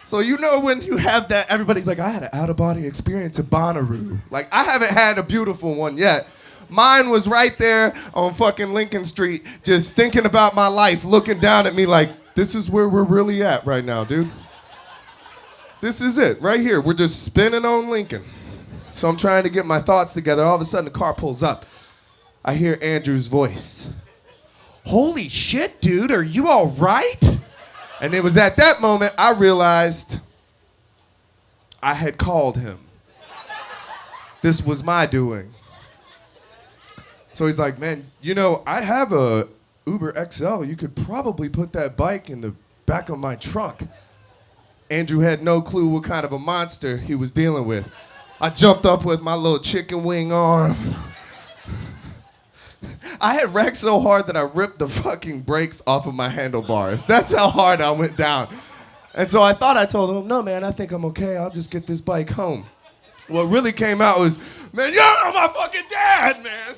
So you know when you have that, everybody's like, I had an out-of-body experience at Bonnaroo. Like, I haven't had a beautiful one yet. Mine was right there on fucking Lincoln Street, just thinking about my life, looking down at me like, this is where we're really at right now, dude. This is it, right here. We're just spinning on Lincoln. So I'm trying to get my thoughts together. All of a sudden, the car pulls up. I hear Andrew's voice. Holy shit, dude, are you all right? And it was at that moment I realized I had called him. This was my doing. So he's like, man, you know, I have a Uber XL. You could probably put that bike in the back of my trunk. Andrew had no clue what kind of a monster he was dealing with. I jumped up with my little chicken wing arm. I had wrecked so hard that I ripped the fucking brakes off of my handlebars. That's how hard I went down. And so I thought I told him, no, man, I think I'm okay. I'll just get this bike home. What really came out was, man, you're my fucking dad, man.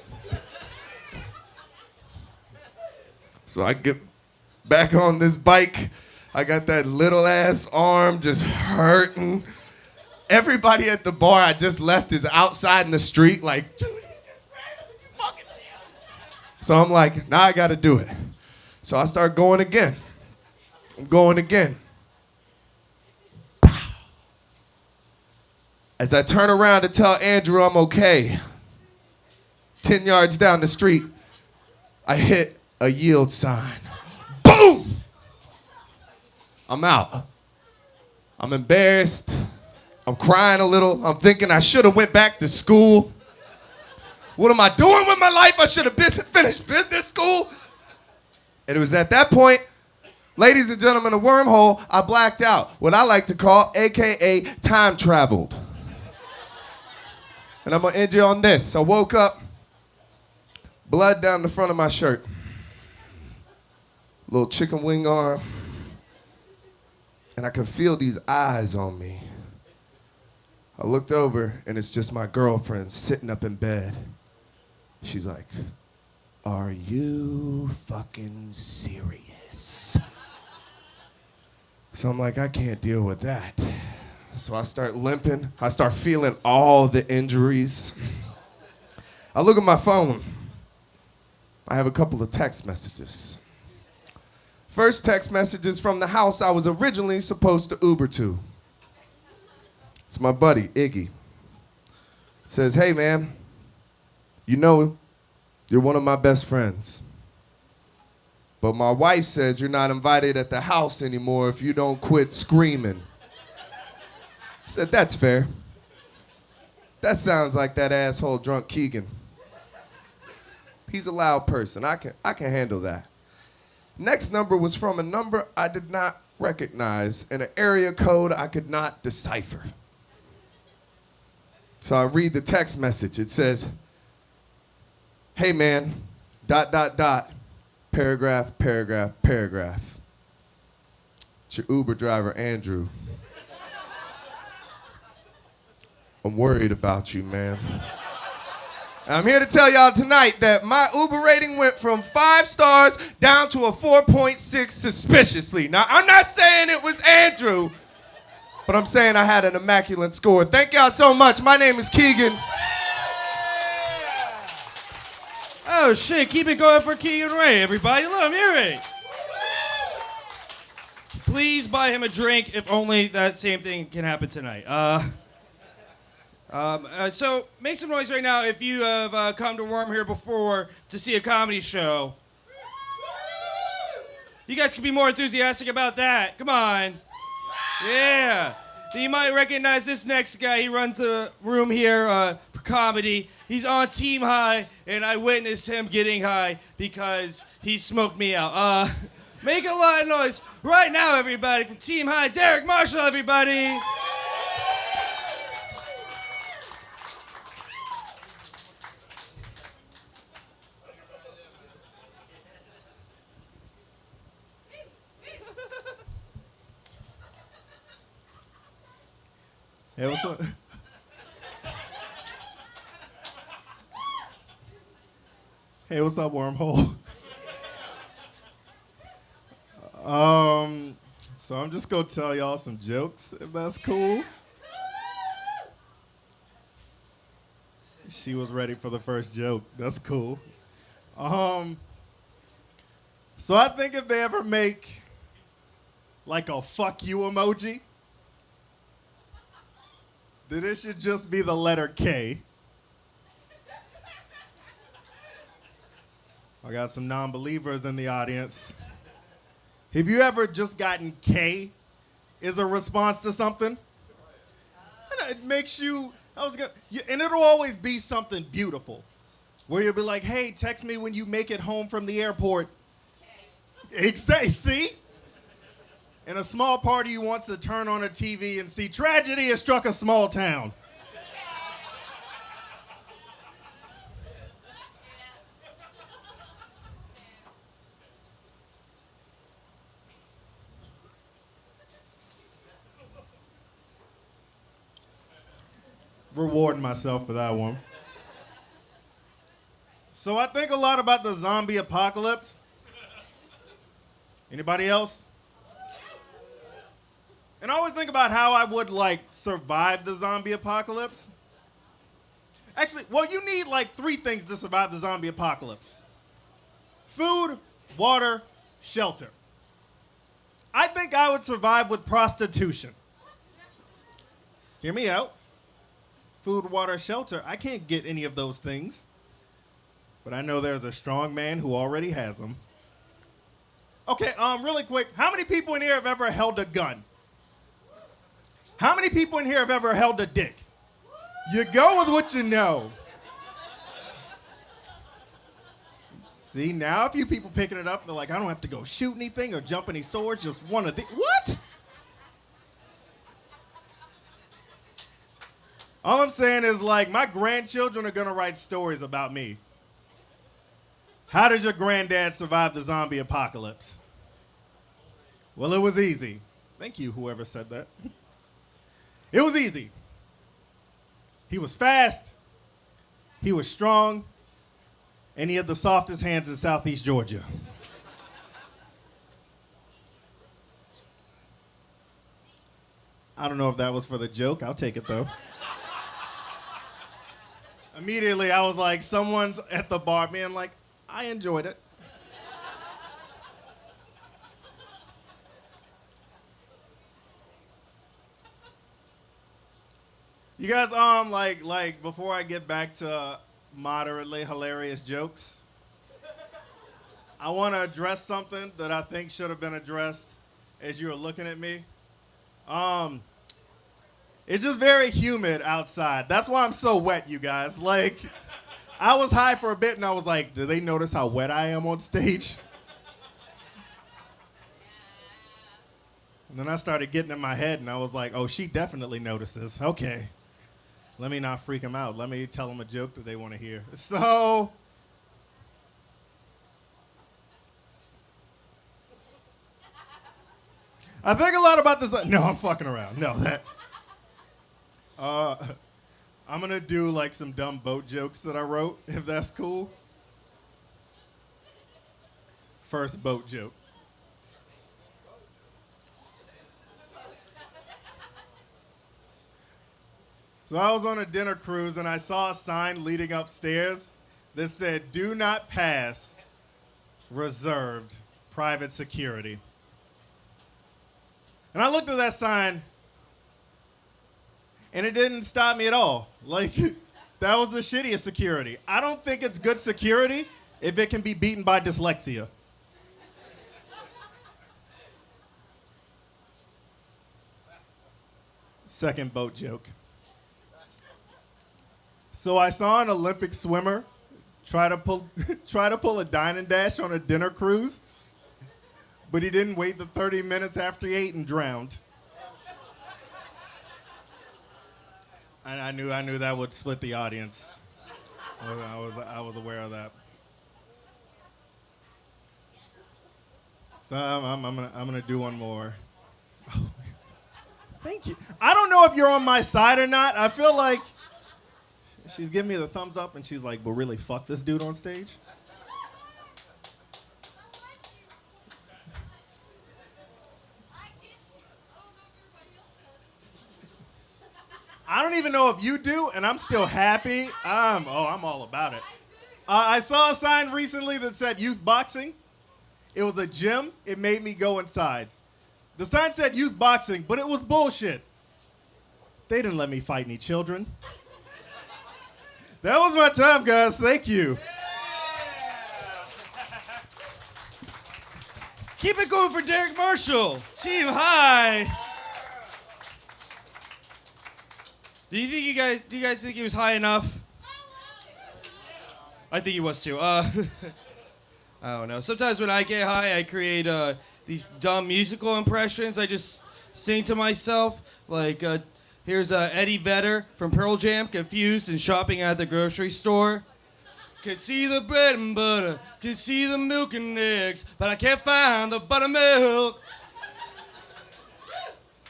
So I get back on this bike. I got that little ass arm just hurting. Everybody at the bar I just left is outside in the street like, dude, he just ran up and you fucking. So I'm like, now I gotta do it. So I start going again. I'm going again. As I turn around to tell Andrew I'm okay, 10 yards down the street, I hit a yield sign. Boom! I'm out. I'm embarrassed. I'm crying a little. I'm thinking I should have went back to school. What am I doing with my life? I should have finished business school. And it was at that point, ladies and gentlemen of Wormhole, I blacked out. What I like to call, AKA time traveled. And I'm gonna end you on this. I woke up, blood down the front of my shirt. Little chicken wing arm. And I could feel these eyes on me. I looked over, and it's just my girlfriend sitting up in bed. She's like, are you fucking serious? So I'm like, I can't deal with that. So I start limping. I start feeling all the injuries. I look at my phone. I have a couple of text messages. First text message is from the house I was originally supposed to Uber to. It's my buddy, Iggy. It says, hey man, you know you're one of my best friends. But my wife says you're not invited at the house anymore if you don't quit screaming. I said, that's fair. That sounds like that asshole drunk Keegan. He's a loud person. I can handle that. Next number was from a number I did not recognize and an area code I could not decipher. So I read the text message. It says, "Hey man, ... paragraph, paragraph, paragraph. It's your Uber driver, Andrew. I'm worried about you, man. I'm here to tell y'all tonight that my Uber rating went from 5 stars down to a 4.6 suspiciously. Now, I'm not saying it was Andrew, but I'm saying I had an immaculate score. Thank y'all so much. My name is Keegan. Oh shit, keep it going for Keegan Ray, everybody. Let him hear it. Please buy him a drink if only that same thing can happen tonight. So make some noise right now if you have come to Worm here before to see a comedy show. You guys can be more enthusiastic about that. Come on. Yeah. You might recognize this next guy. He runs the room here for comedy. He's on Team High, and I witnessed him getting high because he smoked me out. Make a lot of noise right now, everybody, from Team High. Derek Marshall, everybody. Hey, what's up? Hey, what's up, Wormhole? So I'm just gonna tell y'all some jokes, if that's cool. She was ready for the first joke. That's cool. So I think if they ever make like a fuck you emoji, then it should just be the letter K. I got some non-believers in the audience. Have you ever just gotten K as a response to something? And it makes you, and it'll always be something beautiful. Where you'll be like, hey, text me when you make it home from the airport. Exactly, see? And a small part of you wants to turn on a TV and see tragedy has struck a small town. Rewarding myself for that one. So I think a lot about the zombie apocalypse. Anybody else? And I always think about how I would like survive the zombie apocalypse. Actually, well, you need like 3 things to survive the zombie apocalypse. Food, water, shelter. I think I would survive with prostitution. Hear me out. Food, water, shelter. I can't get any of those things. But I know there's a strong man who already has them. Okay, really quick. How many people in here have ever held a gun? How many people in here have ever held a dick? You go with what you know. See, now a few people picking it up, they're like, I don't have to go shoot anything or jump any swords, just one of the, what? All I'm saying is like, my grandchildren are gonna write stories about me. How did your granddad survive the zombie apocalypse? Well, it was easy. Thank you, whoever said that. It was easy. He was fast, he was strong, and he had the softest hands in Southeast Georgia. I don't know if that was for the joke. I'll take it, though. Immediately, I was like, someone's at the bar being like, I enjoyed it. You guys, like before I get back to moderately hilarious jokes, I want to address something that I think should have been addressed as you were looking at me. It's just very humid outside. That's why I'm so wet, you guys. Like, I was high for a bit and I was like, do they notice how wet I am on stage? And then I started getting in my head, and I was like, oh, she definitely notices. Okay. Let me not freak them out. Let me tell them a joke that they want to hear. So I think a lot about this. No, I'm fucking around. No, that. I'm going to do like some dumb boat jokes that I wrote, if that's cool. First boat joke. So I was on a dinner cruise and I saw a sign leading upstairs that said, "Do not pass, reserved, private security." And I looked at that sign and it didn't stop me at all. Like, that was the shittiest security. I don't think it's good security if it can be beaten by dyslexia. Second boat joke. So I saw an Olympic swimmer try to pull a dine and dash on a dinner cruise, but he didn't wait the 30 minutes after he ate and drowned. And I knew that would split the audience. I was aware of that. So I'm gonna do one more. Thank you. I don't know if you're on my side or not. I feel like she's giving me the thumbs up and she's like, "But really, fuck this dude on stage." I don't even know if you do, and I'm still happy. I'm all about it. I saw a sign recently that said youth boxing. It was a gym. It made me go inside. The sign said youth boxing, but it was bullshit. They didn't let me fight any children. That was my time, guys. Thank you. Keep it going for Derek Marshall. Team high. Do you guys think he was high enough? I think he was too. I don't know. Sometimes when I get high, I create these dumb musical impressions. I just sing to myself. Like, here's Eddie Vedder from Pearl Jam, confused and shopping at the grocery store. Could see the bread and butter, could see the milk and eggs, but I can't find the buttermilk.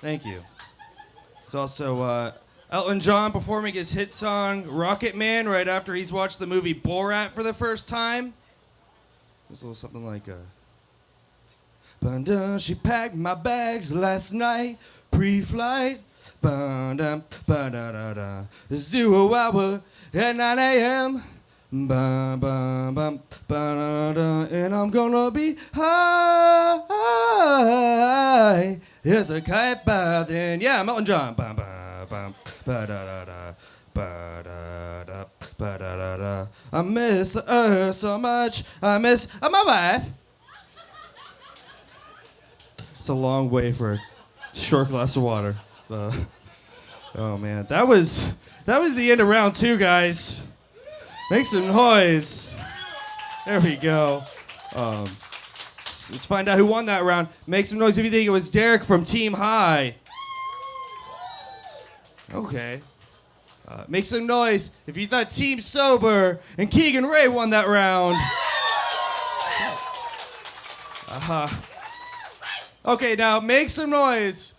Thank you. It's also Elton John performing his hit song Rocket Man right after he's watched the movie Borat for the first time. It's a little something like she packed my bags last night, pre-flight. 0 hour at 9 a.m. And I'm gonna be high as a kite by then. Yeah, I'm Elton John. I miss her so much. I miss my wife. It's a long way for a short glass of water. Oh man, that was the end of round 2, guys. Make some noise. There we go. Let's find out who won that round. Make some noise if you think it was Derek from Team High. Okay. Make some noise if you thought Team Sober and Keegan Ray won that round. Okay, now make some noise.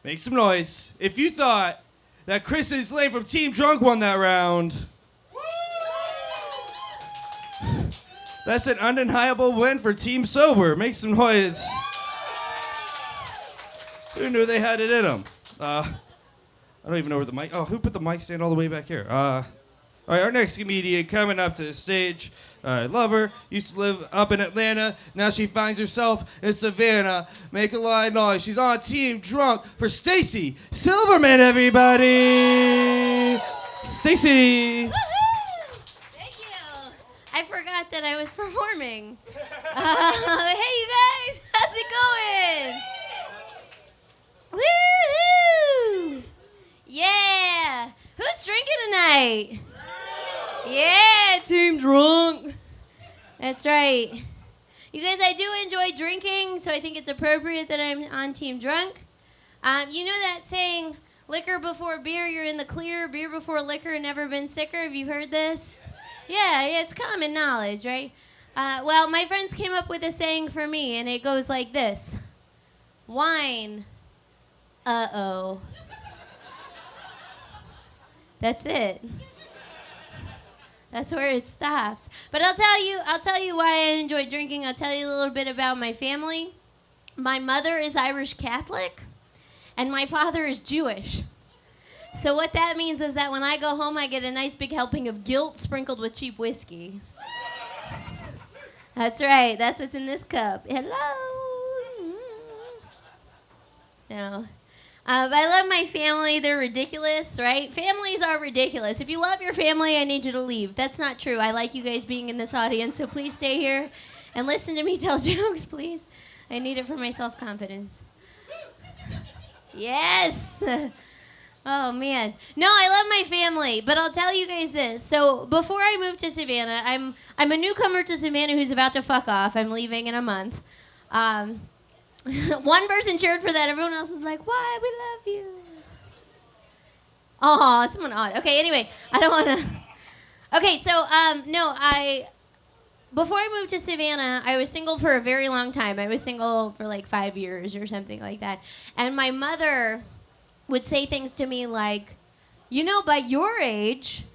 Make some noise if you thought that Chris and Slade from Team Drunk won that round. That's an undeniable win for Team Sober. Make some noise. Who knew they had it in them? I don't even know where the mic... Oh, who put the mic stand all the way back here? All right, our next comedian coming up to the stage. I love her. Used to live up in Atlanta. Now she finds herself in Savannah. Make a lot of noise. She's on Team Drunk for Stacy Silverman, everybody. Stacy. Thank you. I forgot that I was performing. Hey, you guys. How's it going? Woo-hoo! Yeah. Who's drinking tonight? Yeah, Team Drunk. That's right. You guys, I do enjoy drinking, so I think it's appropriate that I'm on Team Drunk. You know that saying, liquor before beer, you're in the clear. Beer before liquor, never been sicker. Have you heard this? Yeah, it's common knowledge, right? Well, my friends came up with a saying for me, and it goes like this. Wine. Uh-oh. That's it. That's where it stops. But I'll tell you why I enjoy drinking. I'll tell you a little bit about my family. My mother is Irish Catholic, and my father is Jewish. So what that means is that when I go home, I get a nice big helping of guilt sprinkled with cheap whiskey. That's right. That's what's in this cup. Hello. No. But I love my family. They're ridiculous, right? Families are ridiculous. If you love your family, I need you to leave. That's not true. I like you guys being in this audience, so please stay here and listen to me tell jokes, please. I need it for my self-confidence. Yes! Oh, man. No, I love my family, but I'll tell you guys this. So before I moved to Savannah, I'm a newcomer to Savannah who's about to fuck off. I'm leaving in a month. One person cheered for that. Everyone else was like, why? We love you. Oh, someone odd. Okay, anyway, I don't want to. Okay, so, before I moved to Savannah, I was single for a very long time. I was single for like 5 years or something like that. And my mother would say things to me like, you know, by your age,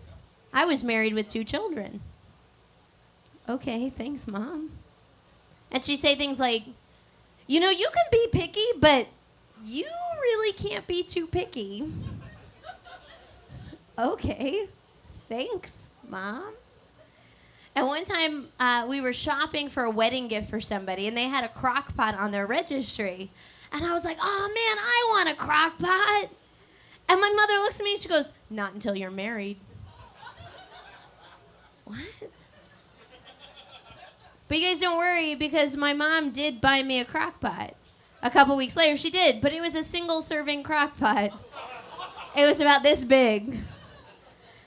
I was married with 2 children. Okay, thanks, Mom. And she'd say things like, you know, you can be picky, but you really can't be too picky. Okay, thanks, Mom. And one time, we were shopping for a wedding gift for somebody, and they had a crock pot on their registry. And I was like, oh, man, I want a crock pot. And my mother looks at me, and she goes, not until you're married. What? But you guys don't worry, because my mom did buy me a crock pot. A couple weeks later, she did, but it was a single-serving crock pot. It was about this big.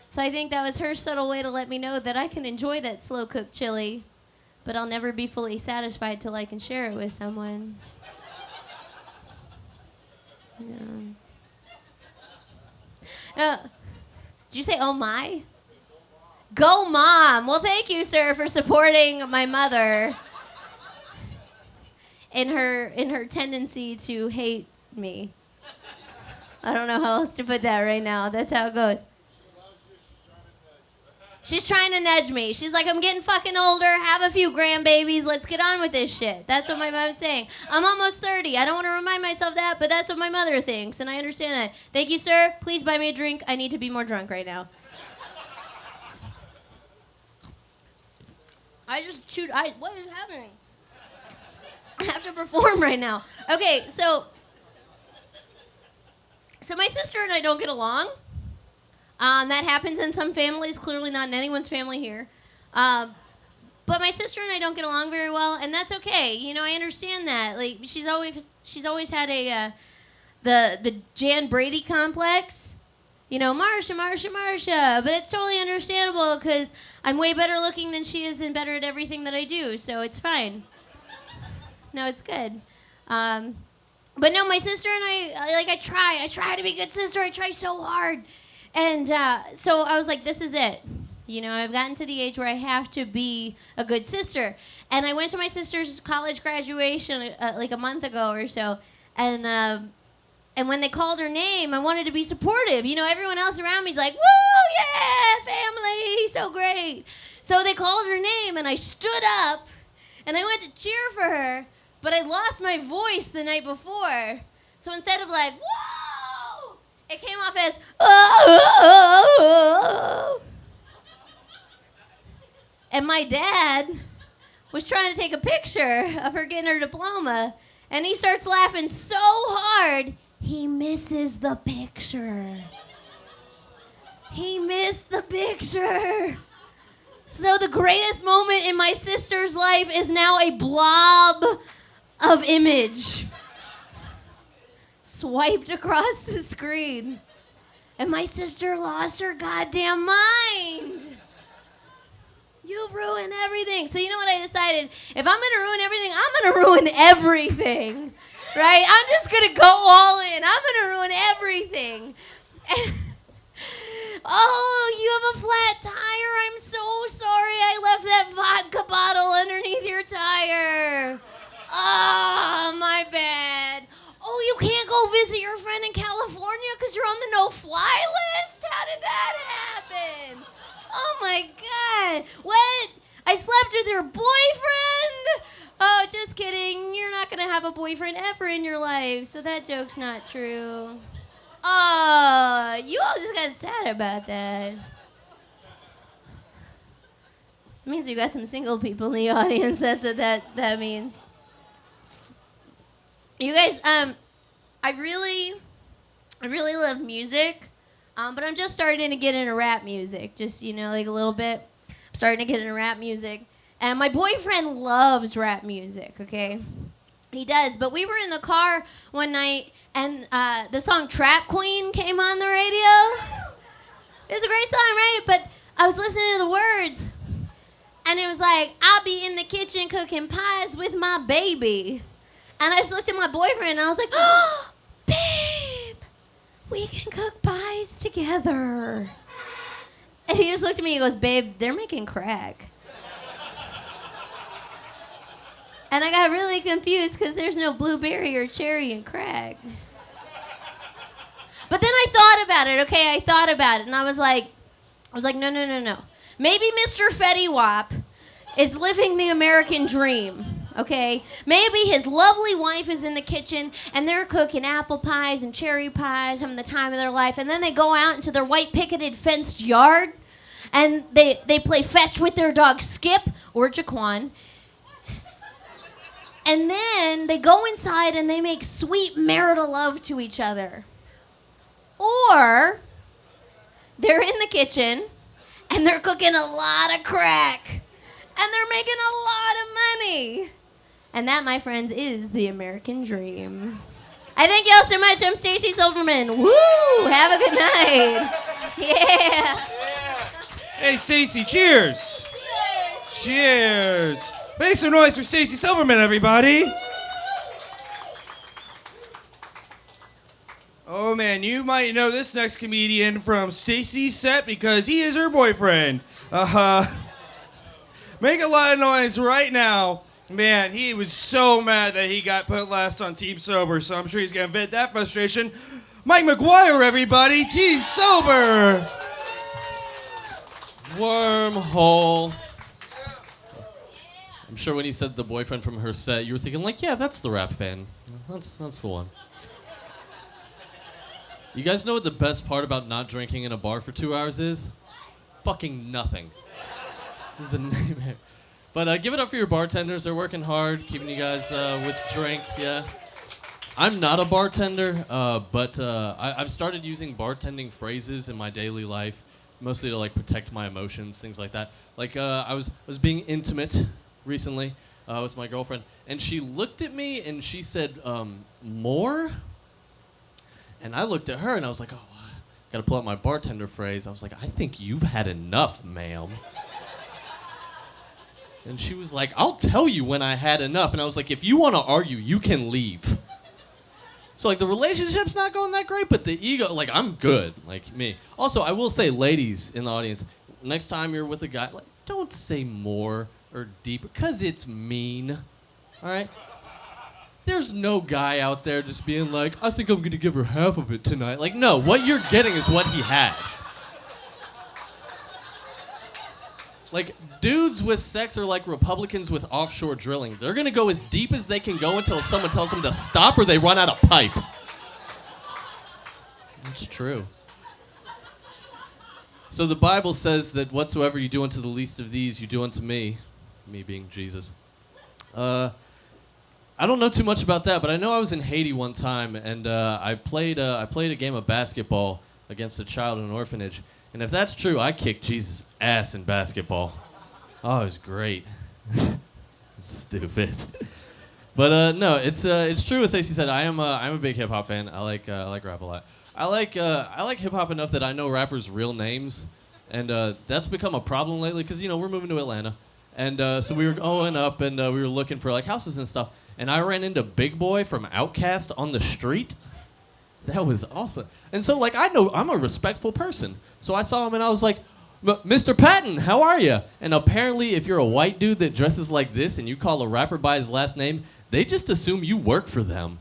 So I think that was her subtle way to let me know that I can enjoy that slow-cooked chili, but I'll never be fully satisfied till I can share it with someone. Yeah. Did you say, oh my? Go Mom! Well, thank you, sir, for supporting my mother in her tendency to hate me. I don't know how else to put that right now. That's how it goes. She's trying to nudge me. She's like, I'm getting fucking older, have a few grandbabies, let's get on with this shit. That's what my mom's saying. I'm almost 30. I don't want to remind myself that, but that's what my mother thinks, and I understand that. Thank you, sir. Please buy me a drink. I need to be more drunk right now. What is happening? I have to perform right now. Okay, so my sister and I don't get along. That happens in some families, clearly not in anyone's family here. But my sister and I don't get along very well, and that's okay. You know, I understand that. Like, she's always had the Jan Brady complex. You know, Marsha. But it's totally understandable because I'm way better looking than she is and better at everything that I do, so it's fine. No, it's good. But no, my sister and I try to be a good sister. I try so hard. And so I was like, this is it. You know, I've gotten to the age where I have to be a good sister. And I went to my sister's college graduation like a month ago or so. And when they called her name, I wanted to be supportive. You know, everyone else around me is like, woo, yeah, family, so great. So they called her name, and I stood up, and I went to cheer for her, but I lost my voice the night before. So instead of like, whoa, it came off as, oh. And my dad was trying to take a picture of her getting her diploma, and he starts laughing so hard, he misses the picture. He missed the picture. So the greatest moment in my sister's life is now a blob of image swiped across the screen. And my sister lost her goddamn mind. You've ruined everything. So you know what I decided? If I'm gonna ruin everything, I'm gonna ruin everything. Right? I'm just gonna go all in. I'm gonna ruin everything. Oh, you have a flat tire. I'm so sorry I left that vodka bottle underneath your tire. Oh, my bad. Oh, you can't go visit your friend in California because you're on the no-fly list? How did that happen? Oh, my God. What? I slept with your boyfriend? Oh, just kidding. You're not going to have a boyfriend ever in your life, so that joke's not true. Oh, you all just got sad about that. It means we got some single people in the audience. That's what that means. You guys, I really love music, but I'm just starting to get into rap music. Just, like a little bit. I'm starting to get into rap music. And my boyfriend loves rap music, okay? He does, but we were in the car one night, and the song Trap Queen came on the radio. It was a great song, right? But I was listening to the words, and it was like, I'll be in the kitchen cooking pies with my baby. And I just looked at my boyfriend, and I was like, oh, babe, we can cook pies together. And he just looked at me, and he goes, babe, they're making crack. And I got really confused because there's no blueberry or cherry in crack. But then I thought about it, okay? I thought about it, and I was like, no. Maybe Mr. Fetty Wap is living the American dream, okay? Maybe his lovely wife is in the kitchen, and they're cooking apple pies and cherry pies, having the time of their life, and then they go out into their white picketed fenced yard, and they play fetch with their dog Skip or Jaquan. And then they go inside and they make sweet marital love to each other. Or they're in the kitchen and they're cooking a lot of crack and they're making a lot of money. And that, my friends, is the American dream. I thank y'all so much. I'm Stacey Silverman. Woo! Have a good night. Yeah. Hey, Stacey, cheers. Cheers. Make some noise for Stacey Silverman, everybody. Oh, man, you might know this next comedian from Stacey's set because he is her boyfriend. Make a lot of noise right now. Man, he was so mad that he got put last on Team Sober, so I'm sure he's going to vent that frustration. Mike McGuire, everybody, Team Sober. Wormhole. I'm sure when he said the boyfriend from her set, you were thinking like, yeah, that's the rap fan. That's the one. You guys know what the best part about not drinking in a bar for 2 hours is? Fucking nothing. This is a nightmare. But give it up for your bartenders. They're working hard, keeping you guys with drink, yeah. I'm not a bartender, but I've started using bartending phrases in my daily life, mostly to like protect my emotions, things like that. Like I was being intimate recently with my girlfriend, and she looked at me and she said, more? And I looked at her and I was like, oh, gotta pull out my bartender phrase. I was like, I think you've had enough, ma'am. And she was like, I'll tell you when I had enough. And I was like, if you want to argue, you can leave. So, like, the relationship's not going that great, but the ego, like, I'm good, like, me. Also, I will say, ladies in the audience, next time you're with a guy, like, don't say more or deeper, because it's mean, all right? There's no guy out there just being like, I think I'm going to give her half of it tonight. Like, no, what you're getting is what he has. Like, dudes with sex are like Republicans with offshore drilling. They're gonna go as deep as they can go until someone tells them to stop or they run out of pipe. It's true. So the Bible says that whatsoever you do unto the least of these, you do unto me being Jesus. I don't know too much about that, but I know I was in Haiti one time, and I played a game of basketball against a child in an orphanage. And if that's true, I kicked Jesus' ass in basketball. Oh, it was great. It's stupid. But no, it's true. As Stacey said, I'm a big hip hop fan. I like rap a lot. I like hip hop enough that I know rappers' real names, And that's become a problem lately because, we're moving to Atlanta. And so we were going up and we were looking for like houses and stuff. And I ran into Big Boy from Outkast on the street. That was awesome. And so like I know I'm a respectful person. So I saw him and I was like, Mr. Patton, how are you? And apparently if you're a white dude that dresses like this and you call a rapper by his last name, they just assume you work for them.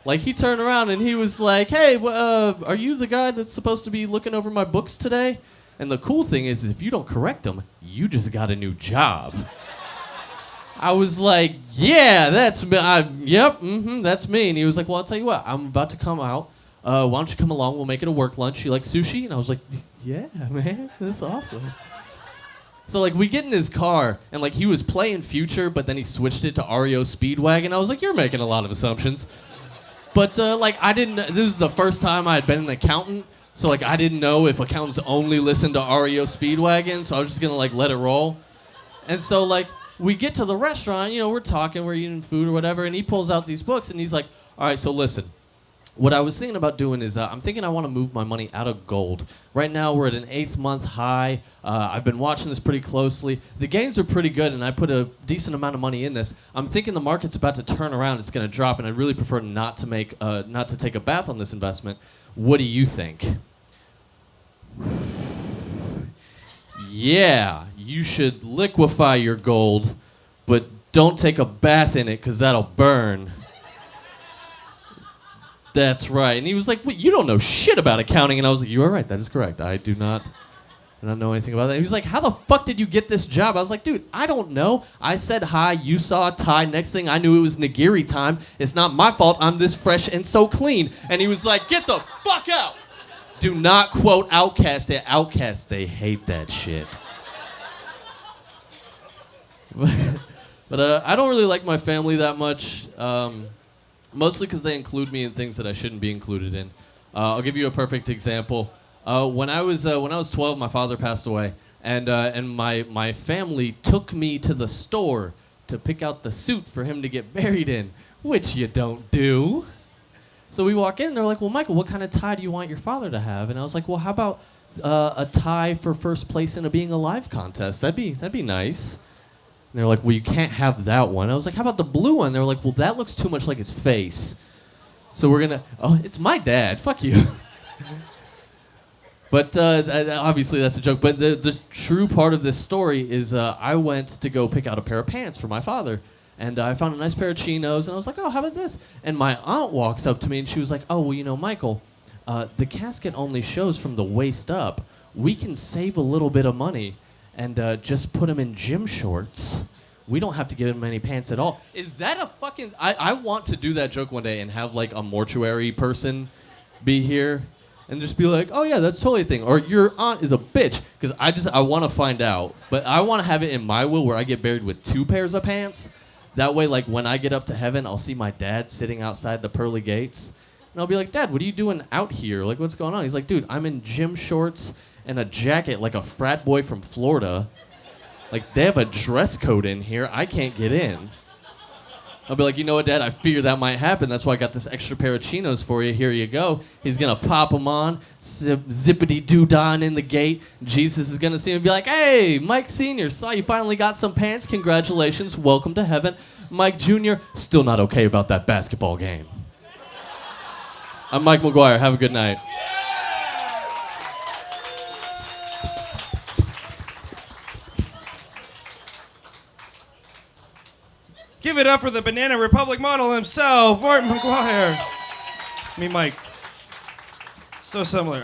Like he turned around and he was like, hey, are you the guy that's supposed to be looking over my books today? And the cool thing is if you don't correct them, you just got a new job. I was like, yeah, that's me. That's me. And he was like, well, I'll tell you what, I'm about to come out. Why don't you come along? We'll make it a work lunch. You like sushi? And I was like, yeah, man, this is awesome. So like we get in his car and like he was playing Future, but then he switched it to REO Speedwagon. I was like, you're making a lot of assumptions. But like I didn't. This was the first time I had been an accountant, so like I didn't know if accountants only listened to REO Speedwagon. So I was just gonna like let it roll. And so like we get to the restaurant, we're talking, we're eating food or whatever, and he pulls out these books and he's like, all right, so listen. What I was thinking about doing is I'm thinking I want to move my money out of gold. Right now we're at an 8th-month high. I've been watching this pretty closely. The gains are pretty good, and I put a decent amount of money in this. I'm thinking the market's about to turn around. It's going to drop, and I'd really prefer not to take a bath on this investment. What do you think? Yeah, you should liquefy your gold, but don't take a bath in it because that'll burn. That's right. And he was like, wait, you don't know shit about accounting. And I was like, you are right. That is correct. I do not know anything about that. He was like, how the fuck did you get this job? I was like, dude, I don't know. I said hi. You saw a tie. Next thing I knew, it was nigiri time. It's not my fault. I'm this fresh and so clean. And he was like, get the fuck out. Do not quote Outkast at Outkast. They hate that shit. But I don't really like my family that much. Mostly because they include me in things that I shouldn't be included in. I'll give you a perfect example. When I was 12, my father passed away, and my family took me to the store to pick out the suit for him to get buried in, which you don't do. So we walk in, and they're like, well, Michael, what kind of tie do you want your father to have? And I was like, well, how about a tie for first place in a Being Alive contest? That'd be nice. And they're like, well, you can't have that one. I was like, how about the blue one? They're like, well, that looks too much like his face. So we're going to, it's my dad. Fuck you. But obviously that's a joke. But the true part of this story is I went to go pick out a pair of pants for my father. And I found a nice pair of chinos. And I was like, oh, how about this? And my aunt walks up to me and she was like, oh, well, Michael, the casket only shows from the waist up. We can save a little bit of money and just put him in gym shorts. We don't have to give him any pants at all. Is that a fucking... I want to do that joke one day and have, like, a mortuary person be here and just be like, oh, yeah, that's totally a thing. Or your aunt is a bitch. Because I want to find out. But I want to have it in my will where I get buried with 2 pairs of pants. That way, like, when I get up to heaven, I'll see my dad sitting outside the pearly gates. And I'll be like, Dad, what are you doing out here? Like, what's going on? He's like, dude, I'm in gym shorts and a jacket like a frat boy from Florida. Like, they have a dress code in here. I can't get in. I'll be like, you know what, Dad? I fear that might happen. That's why I got this extra pair of chinos for you. Here you go. He's going to pop them on, zippity-doo-dah in the gate. Jesus is going to see him and be like, hey, Mike Sr., saw you finally got some pants. Congratulations. Welcome to heaven. Mike Jr., still not okay about that basketball game. I'm Mike McGuire. Have a good night. Give it up for the Banana Republic model himself, Martin McGuire. Mike. So similar.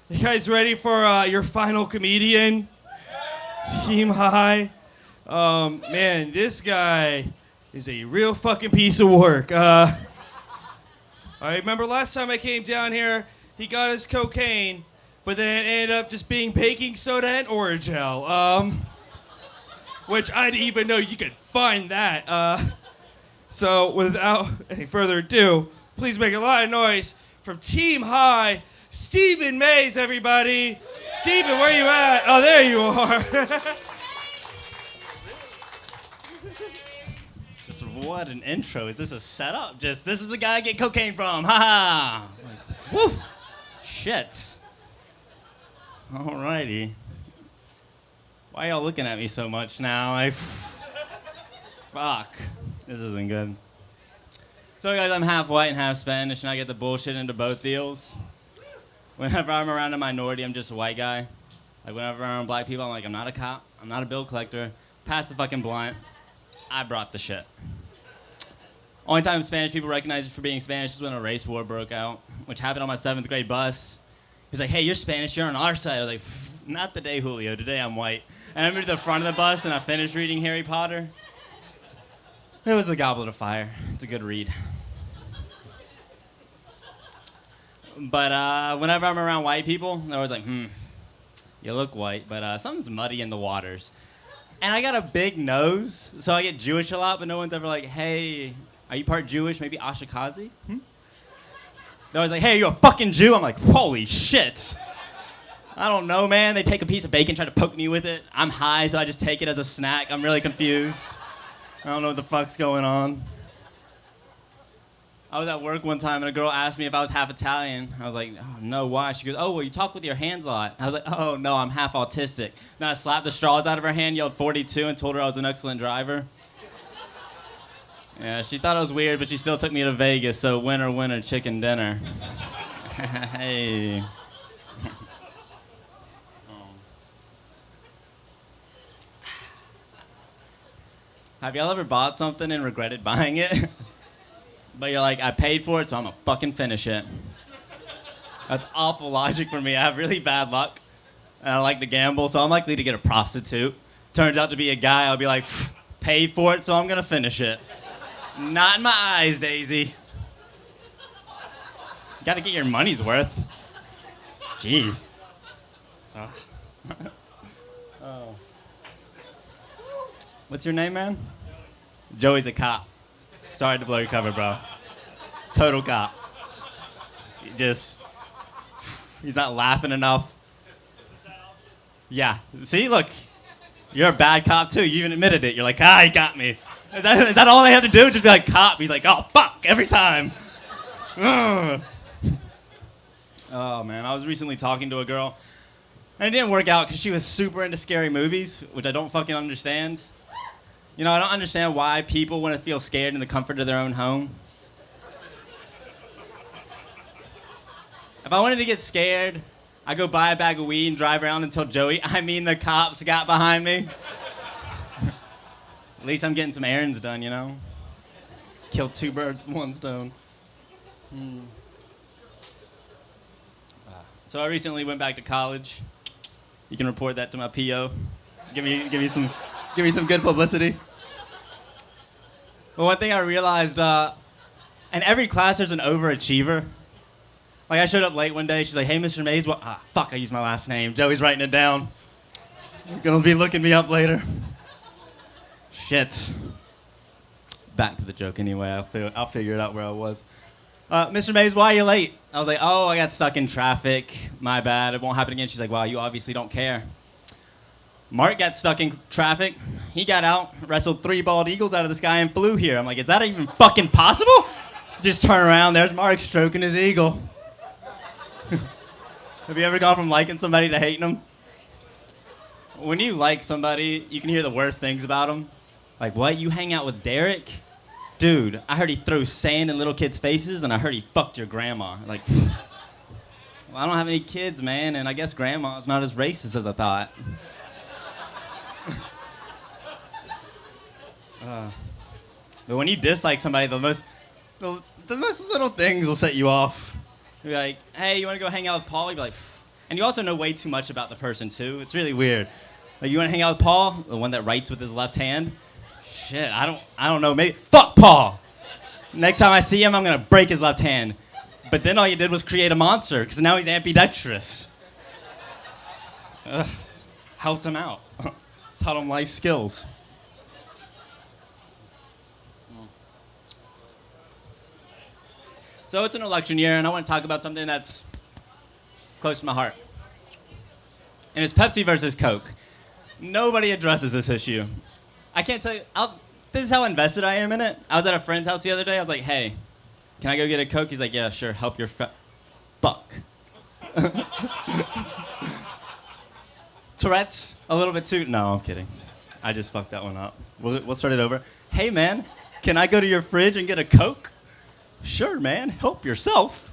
You guys ready for your final comedian? Team High. Man, this guy is a real fucking piece of work. I remember last time I came down here, he got his cocaine, but then it ended up just being baking soda and Orajel. Which I didn't even know you could find that. So without any further ado, please make a lot of noise from Team High, Stephen Mays, everybody. Stephen, where you at? Oh, there you are. Just what an intro. Is this a setup? Just, this is the guy I get cocaine from. Ha ha. Like, woof. shit. Alrighty. Why y'all looking at me so much now? Fuck. This isn't good. So guys, I'm half white and half Spanish, and I get the bullshit into both deals. Whenever I'm around a minority, I'm just a white guy. Like whenever I'm around black people, I'm like, I'm not a cop, I'm not a bill collector. Pass the fucking blunt. I brought the shit. Only time Spanish people recognize you for being Spanish is when a race war broke out, which happened on my 7th grade bus. He's like, hey, you're Spanish, you're on our side. I was like, not today, Julio, today I'm white. And I moved to the front of the bus and I finished reading Harry Potter. It was The Goblet of Fire. It's a good read. But whenever I'm around white people, they're always like, you look white, but something's muddy in the waters. And I got a big nose, so I get Jewish a lot, but no one's ever like, hey, are you part Jewish? Maybe Ashkenazi? They're always like, hey, are you a fucking Jew? I'm like, holy shit. I don't know, man. They take a piece of bacon, try to poke me with it. I'm high, so I just take it as a snack. I'm really confused. I don't know what the fuck's going on. I was at work one time and a girl asked me if I was half Italian. I was like, oh, no, why? She goes, oh, well, you talk with your hands a lot. I was like, oh, no, I'm half autistic. Then I slapped the straws out of her hand, yelled 42, and told her I was an excellent driver. Yeah, she thought it was weird, but she still took me to Vegas, so winner, winner, chicken dinner. Hey. Have y'all ever bought something and regretted buying it? But you're like, I paid for it, so I'm gonna fucking finish it. That's awful logic for me. I have really bad luck, and I like to gamble, so I'm likely to get a prostitute. Turns out to be a guy, I'll be like, paid for it, so I'm gonna finish it. Not in my eyes, Daisy. Gotta get your money's worth. Jeez. Oh. What's your name, man? Joey's a cop. Sorry to blow your cover, bro. Total cop. He's not laughing enough. Yeah. See, look. You're a bad cop, too. You even admitted it. You're like, he got me. Is that all they have to do? Just be like, cop. He's like, oh, fuck, every time. Ugh. Oh, man. I was recently talking to a girl, and it didn't work out because she was super into scary movies, which I don't fucking understand. You know, I don't understand why people want to feel scared in the comfort of their own home. If I wanted to get scared, I'd go buy a bag of weed and drive around and tell Joey, the cops got behind me. At least I'm getting some errands done, you know? Kill 2 birds with 1 stone. So I recently went back to college. You can report that to my PO. Give me some good publicity. But one thing I realized, in every class there's an overachiever. Like I showed up late one day, she's like, hey, Mr. Mays, fuck, I used my last name. Joey's writing it down. Gonna be looking me up later. Shit. Back to the joke anyway, I'll figure it out where I was. Mr. Mays, why are you late? I was like, oh, I got stuck in traffic. My bad, it won't happen again. She's like, wow, you obviously don't care. Mark got stuck in traffic. He got out, wrestled 3 bald eagles out of the sky and flew here. I'm like, is that even fucking possible? Just turn around, there's Mark stroking his eagle. Have you ever gone from liking somebody to hating them? When you like somebody, you can hear the worst things about them. Like, what, you hang out with Derek? Dude, I heard he throws sand in little kids' faces, and I heard he fucked your grandma. Like, well, I don't have any kids, man, and I guess grandma's not as racist as I thought. But when you dislike somebody, the most little things will set you off. You'll be like, hey, you want to go hang out with Paul? You'll be like, pfft. And you also know way too much about the person, too. It's really weird. Like, you want to hang out with Paul? The one that writes with his left hand? Shit, I don't know. Maybe, fuck Paul! Next time I see him, I'm going to break his left hand. But then all you did was create a monster, because now he's ambidextrous. Helped him out. Taught him life skills. So it's an election year, and I want to talk about something that's close to my heart. And it's Pepsi versus Coke. Nobody addresses this issue. I can't tell you, this is how invested I am in it. I was at a friend's house the other day. I was like, hey, can I go get a Coke? He's like, yeah, sure, help your fuck. Tourette's, a little bit too. No, I'm kidding. I just fucked that one up. We'll start it over. Hey, man, can I go to your fridge and get a Coke? Sure, man. Help yourself.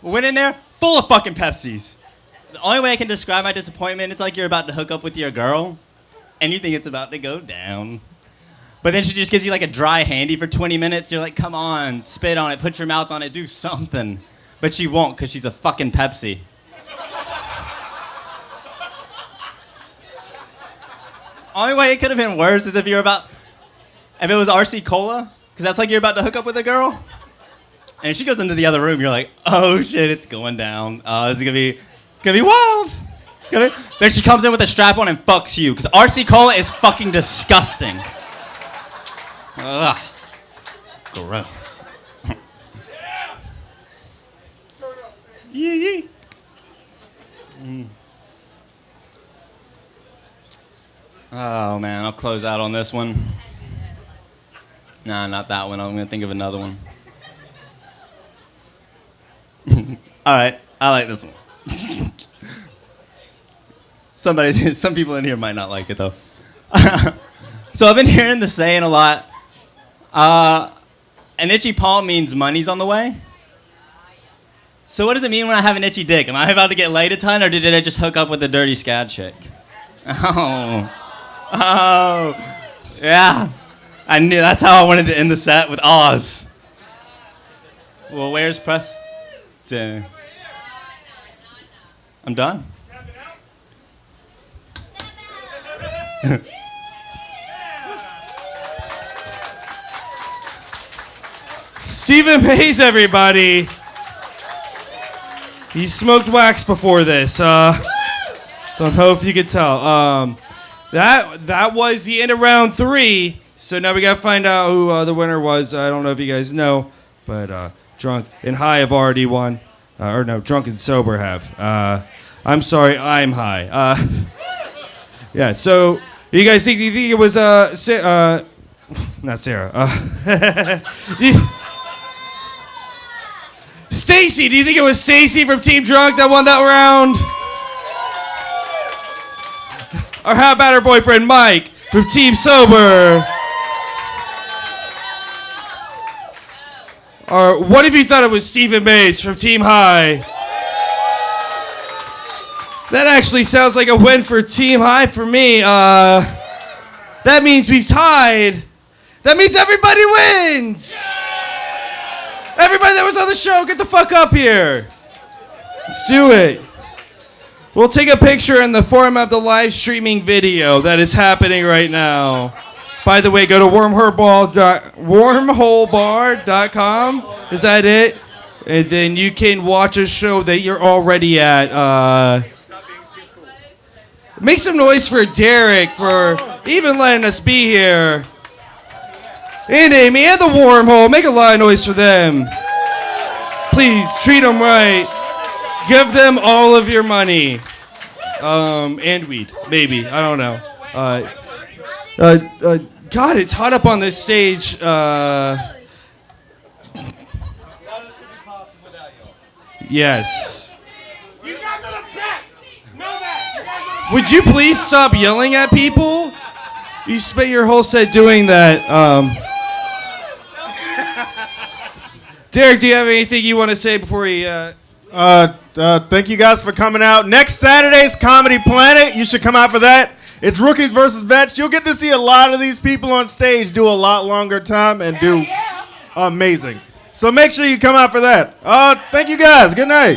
Went in there, full of fucking Pepsis. The only way I can describe my disappointment, it's like you're about to hook up with your girl, and you think it's about to go down. But then she just gives you like a dry handy for 20 minutes. You're like, come on, spit on it, put your mouth on it, do something. But she won't, because she's a fucking Pepsi. Only way it could have been worse is if it was RC Cola, because that's like you're about to hook up with a girl. And she goes into the other room, you're like, oh shit, it's going down. It's gonna be wild. Then she comes in with a strap on and fucks you, because RC Cola is fucking disgusting. Ugh. Gross. Yee. Oh man, I'll close out on this one. Nah, not that one. I'm gonna think of another one. All right, I like this one. Some people in here might not like it though. So I've been hearing the saying a lot. An itchy palm means money's on the way. So what does it mean when I have an itchy dick? Am I about to get laid a ton, or did I just hook up with a dirty scad chick? Oh, yeah. I knew that's how I wanted to end the set, with Oz. Well, where's Preston? I'm done. Stephen Mays, everybody. He smoked wax before this. Don't know if you could tell. That was the end of round 3. So now we gotta find out who the winner was. I don't know if you guys know, but Drunk and High have already won. Or no, Drunk and Sober have. I'm sorry, I'm High. Yeah. So you guys think it was not Sarah. Stacy, do you think it was Stacy from Team Drunk that won that round? Or how about her boyfriend Mike from Team Sober? Or what if you thought it was Stephen Mays from Team High? That actually sounds like a win for Team High for me. That means we've tied. That means everybody wins. Everybody that was on the show, get the fuck up here. Let's do it. We'll take a picture in the form of the live streaming video that is happening right now. By the way, go to wormholebar.com. Is that it? And then you can watch a show that you're already at. Make some noise for Derek for even letting us be here. And Amy and the Wormhole. Make a lot of noise for them. Please, treat them right. Give them all of your money. And weed, maybe. I don't know. God, it's hot up on this stage. Yes. You guys are the best. Know that. Would you please stop yelling at people? You spent your whole set doing that. Derek, do you have anything you want to say before we... Thank you guys for coming out. Next Saturday's Comedy Planet. You should come out for that. It's rookies versus vets. You'll get to see a lot of these people on stage do a lot longer time and do amazing. So make sure you come out for that. Thank you guys. Good night.